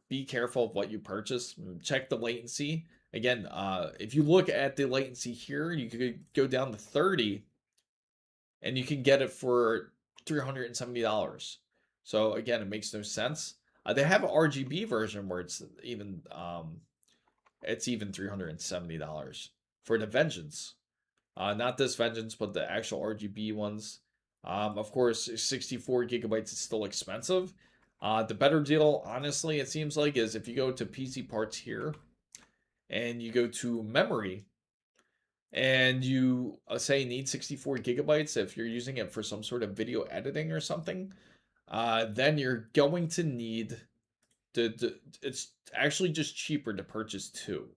[SPEAKER 1] be careful of what you purchase. Check the latency. Again, if you look at the latency here, you could go down to 30 and you can get it for $370. So again, it makes no sense. They have an RGB version where it's even $370 for the Vengeance. Not this Vengeance, but the actual RGB ones. Of course, 64 gigabytes is still expensive. The better deal, honestly, it seems like, is if you go to PC parts here and you go to memory and you say need 64 gigabytes, if you're using it for some sort of video editing or something, then you're going to need it's actually just cheaper to purchase two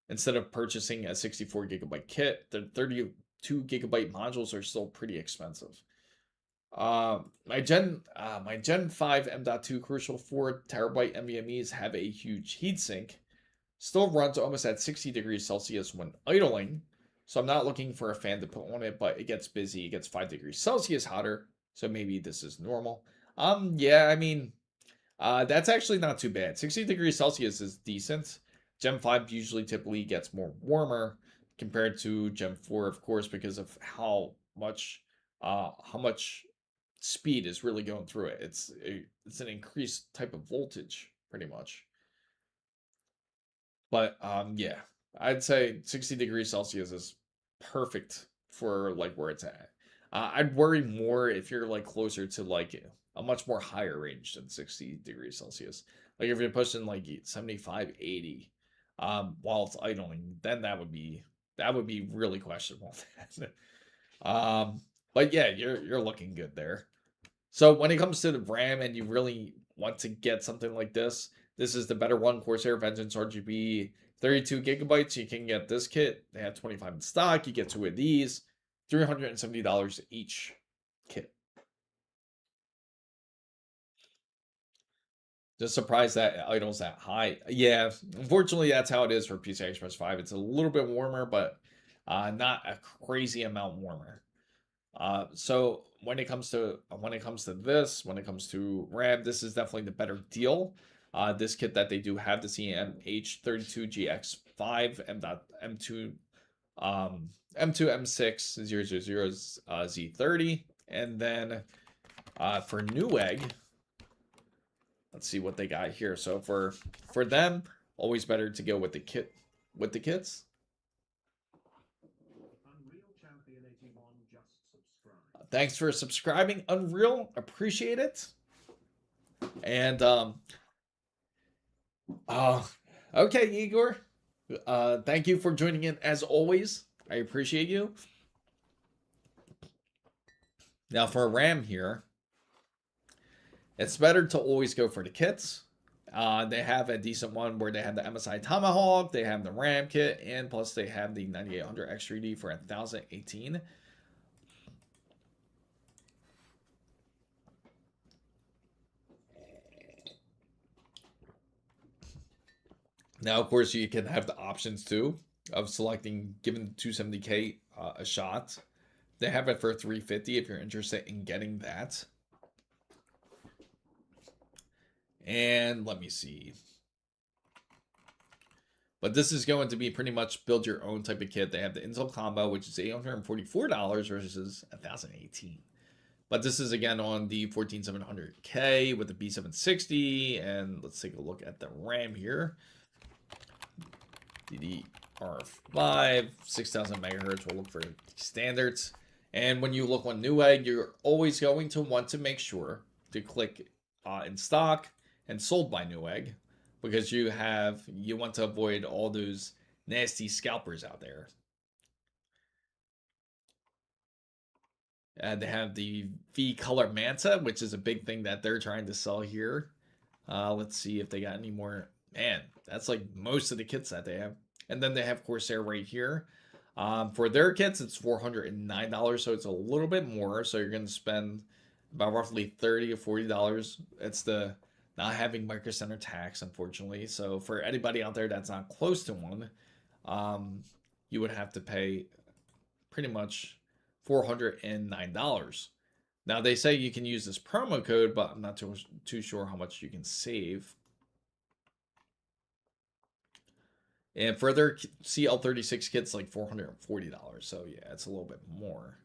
[SPEAKER 1] instead of purchasing a 64 gigabyte kit. The 32 gigabyte modules are still pretty expensive. My Gen 5 M.2 Crucial 4 terabyte NVMe's have a huge heatsink. Still runs almost at 60 degrees Celsius when idling, so I'm not looking for a fan to put on it, but it gets busy. It gets 5 degrees Celsius hotter, so maybe this is normal. Yeah, I mean, that's actually not too bad. 60 degrees Celsius is decent. Gen 5 usually typically gets more warmer compared to Gen 4, of course, because of how much speed is really going through it. It's an increased type of voltage, pretty much. But yeah, I'd say 60 degrees Celsius is perfect for like where it's at. I'd worry more if you're like closer to like a much more higher range than 60 degrees Celsius. Like if you're pushing like 75, 80, while it's idling, then that would be really questionable. But yeah, you're looking good there. So when it comes to the RAM and you really want to get something like this is the better one. Corsair Vengeance RGB, 32 gigabytes. You can get this kit. They have 25 in stock. You get two of these, $370 each kit. Just surprised that idle's that high. Yeah, unfortunately, that's how it is for PCI Express 5. It's a little bit warmer, but not a crazy amount warmer. So when it comes to RAM, this is definitely the better deal. This kit that they do have, the CMH32GX5 M.2 M6 000 Z30, and then for Newegg, let's see what they got here. So for them, always better to go with the kits. Thanks for subscribing, Unreal. Appreciate it. And okay, Igor. Thank you for joining in as always. I appreciate you. Now for RAM here, it's better to always go for the kits. They have a decent one where they have the MSI Tomahawk, they have the RAM kit, and plus they have the 9800 X3D for 1018. Now, of course, you can have the options too of selecting, giving 270K a shot. They have it for 350 if you're interested in getting that. And let me see. But this is going to be pretty much build your own type of kit. They have the Intel combo, which is $844 versus 1018. But this is again on the 14700K with the B760. And let's take a look at the RAM here. R5, 6000 megahertz. We'll look for standards. And when you look on Newegg, you're always going to want to make sure to click in stock and sold by Newegg, because you want to avoid all those nasty scalpers out there. They have the V Color Manta, which is a big thing that they're trying to sell here. Let's see if they got any more. Man, that's like most of the kits that they have. And then they have Corsair right here. For their kits, it's $409, so it's a little bit more. So you're going to spend about roughly $30 or $40. It's the not having Micro Center tax, unfortunately. So for anybody out there that's not close to one, you would have to pay pretty much $409. Now they say you can use this promo code, but I'm not too sure how much you can save. And for their CL36 kits, like $440. So yeah, it's a little bit more.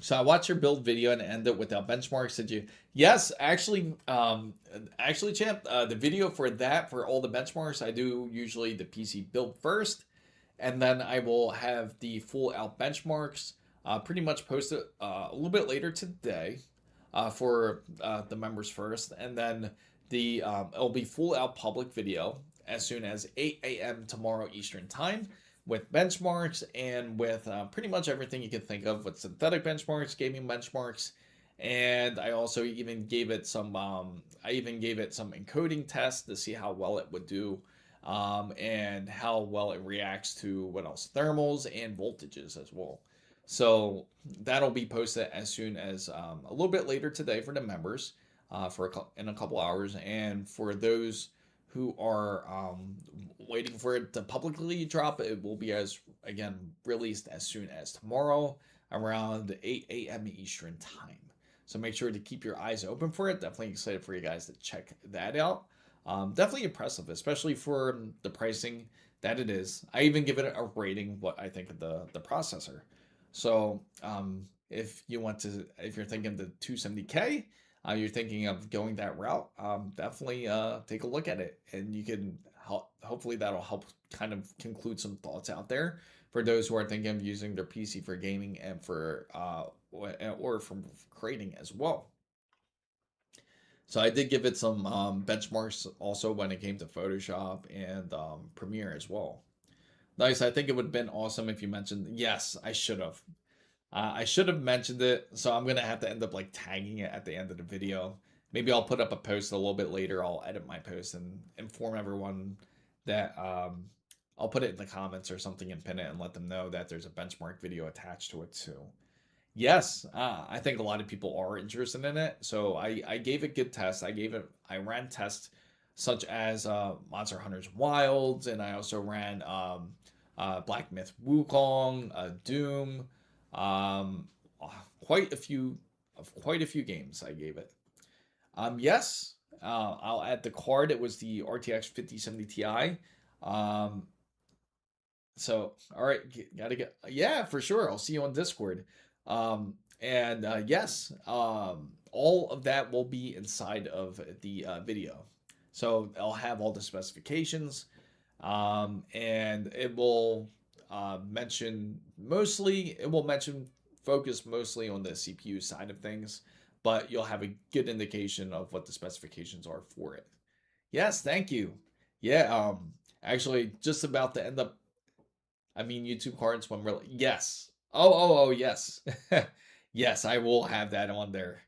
[SPEAKER 1] So I watched your build video and end it without benchmarks. Did you? Yes, actually, champ, the video for that, for all the benchmarks, I do usually the PC build first, and then I will have the full out benchmarks pretty much posted a little bit later today for the members first, and then it'll be full out public video as soon as 8 a.m. tomorrow Eastern time, with benchmarks and with pretty much everything you can think of, with synthetic benchmarks, gaming benchmarks, and I also even gave it some encoding tests to see how well it would do, and how well it reacts to what else, thermals and voltages as well. So that'll be posted as soon as a little bit later today for the members, in a couple hours, and for those who are waiting for it to publicly drop, it will be released as soon as tomorrow around 8 a.m. Eastern time. So make sure to keep your eyes open for it. Definitely excited for you guys to check that out. Definitely impressive, especially for the pricing that it is. I even give it a rating, what I think of the processor. So if you're thinking the 270K, you're thinking of going that route, definitely take a look at it, and you can hopefully that'll help kind of conclude some thoughts out there for those who are thinking of using their PC for gaming and for or from creating as well. So I did give it some benchmarks also when it came to Photoshop and Premiere as well. Nice. I think it would have been awesome if you mentioned. Yes, I should have. I should have mentioned it, so I'm gonna have to end up like tagging it at the end of the video. Maybe I'll put up a post a little bit later. I'll edit my post and inform everyone that I'll put it in the comments or something and pin it and let them know that there's a benchmark video attached to it too. Yes, I think a lot of people are interested in it, so I gave it good tests. I ran tests such as Monster Hunter's Wilds, and I also ran Black Myth Wukong, Doom. Quite a few games I gave it. Yes, I'll add the card. It was the RTX 5070 Ti. So all right, gotta get, yeah, for sure. I'll see you on Discord. Yes, all of that will be inside of the video. So I'll have all the specifications, and it will focus mostly on the CPU side of things, but you'll have a good indication of what the specifications are for it. Yes, thank you. Yeah, actually just about to end up, YouTube cards when we're, yes. Oh, yes. Yes, I will have that on there.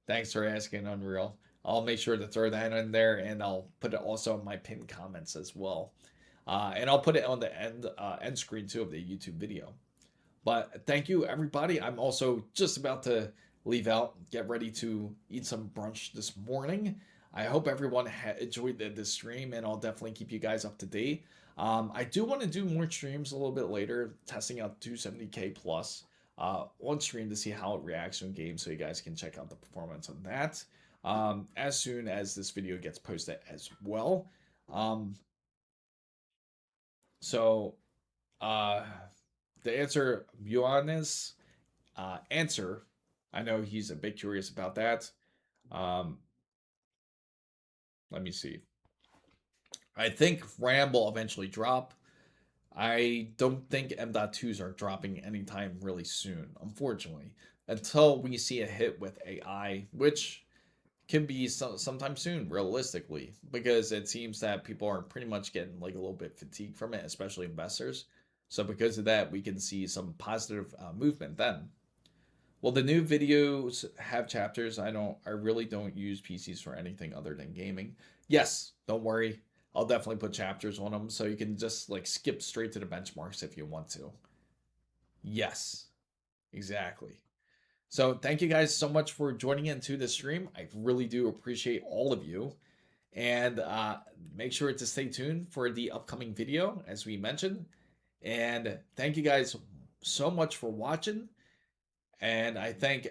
[SPEAKER 1] Thanks for asking, Unreal. I'll make sure to throw that in there, and I'll put it also in my pinned comments as well. And I'll put it on the end screen too of the YouTube video. But thank you, everybody. I'm also just about to leave out, get ready to eat some brunch this morning. I hope everyone enjoyed this stream, and I'll definitely keep you guys up to date. I do want to do more streams a little bit later, testing out 270K plus on stream to see how it reacts in games, so you guys can check out the performance on that as soon as this video gets posted as well. So the answer, Bjorn's answer, I know he's a bit curious about that. Let me see. I think RAM will eventually drop. I don't think M.2s are dropping anytime really soon, unfortunately, until we see a hit with AI, which can be sometime soon, realistically, because it seems that people are pretty much getting like a little bit fatigued from it, especially investors. So because of that, we can see some positive movement then. Well, the new videos have chapters. I really don't use PCs for anything other than gaming. Yes, don't worry. I'll definitely put chapters on them so you can just like skip straight to the benchmarks if you want to. Yes, exactly. So thank you guys so much for joining into the stream. I really do appreciate all of you. And make sure to stay tuned for the upcoming video, as we mentioned. And thank you guys so much for watching. And I thank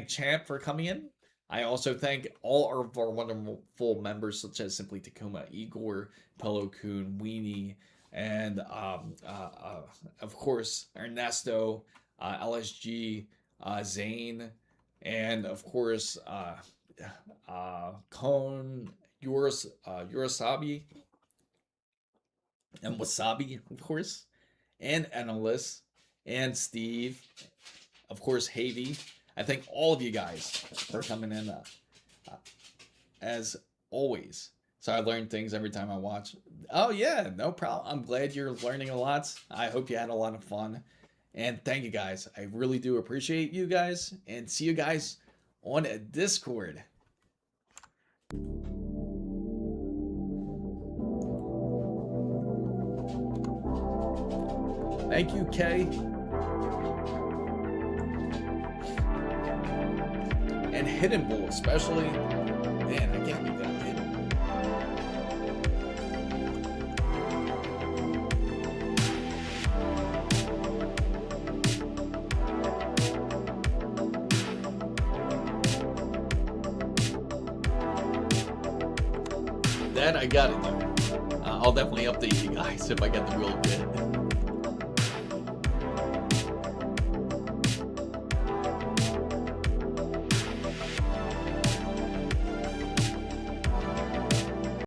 [SPEAKER 1] Champ for coming in. I also thank all of our wonderful members, such as Simply Tacoma, Igor, Pello Coon, Weenie, and of course Ernesto, LSG, Zane, and of course Cone, Urasabi, and Wasabi, of course, and Analyst, and Steve, of course, Havy. I thank all of you guys for coming in, as always. So I learn things every time I watch. Oh yeah, no problem. I'm glad you're learning a lot. I hope you had a lot of fun. And thank you guys. I really do appreciate you guys. And see you guys on Discord. Thank you, Kay. And Hidden Bull, especially. Man, I can't leave that hidden. That I got it though. I'll definitely update you guys if I get the real good.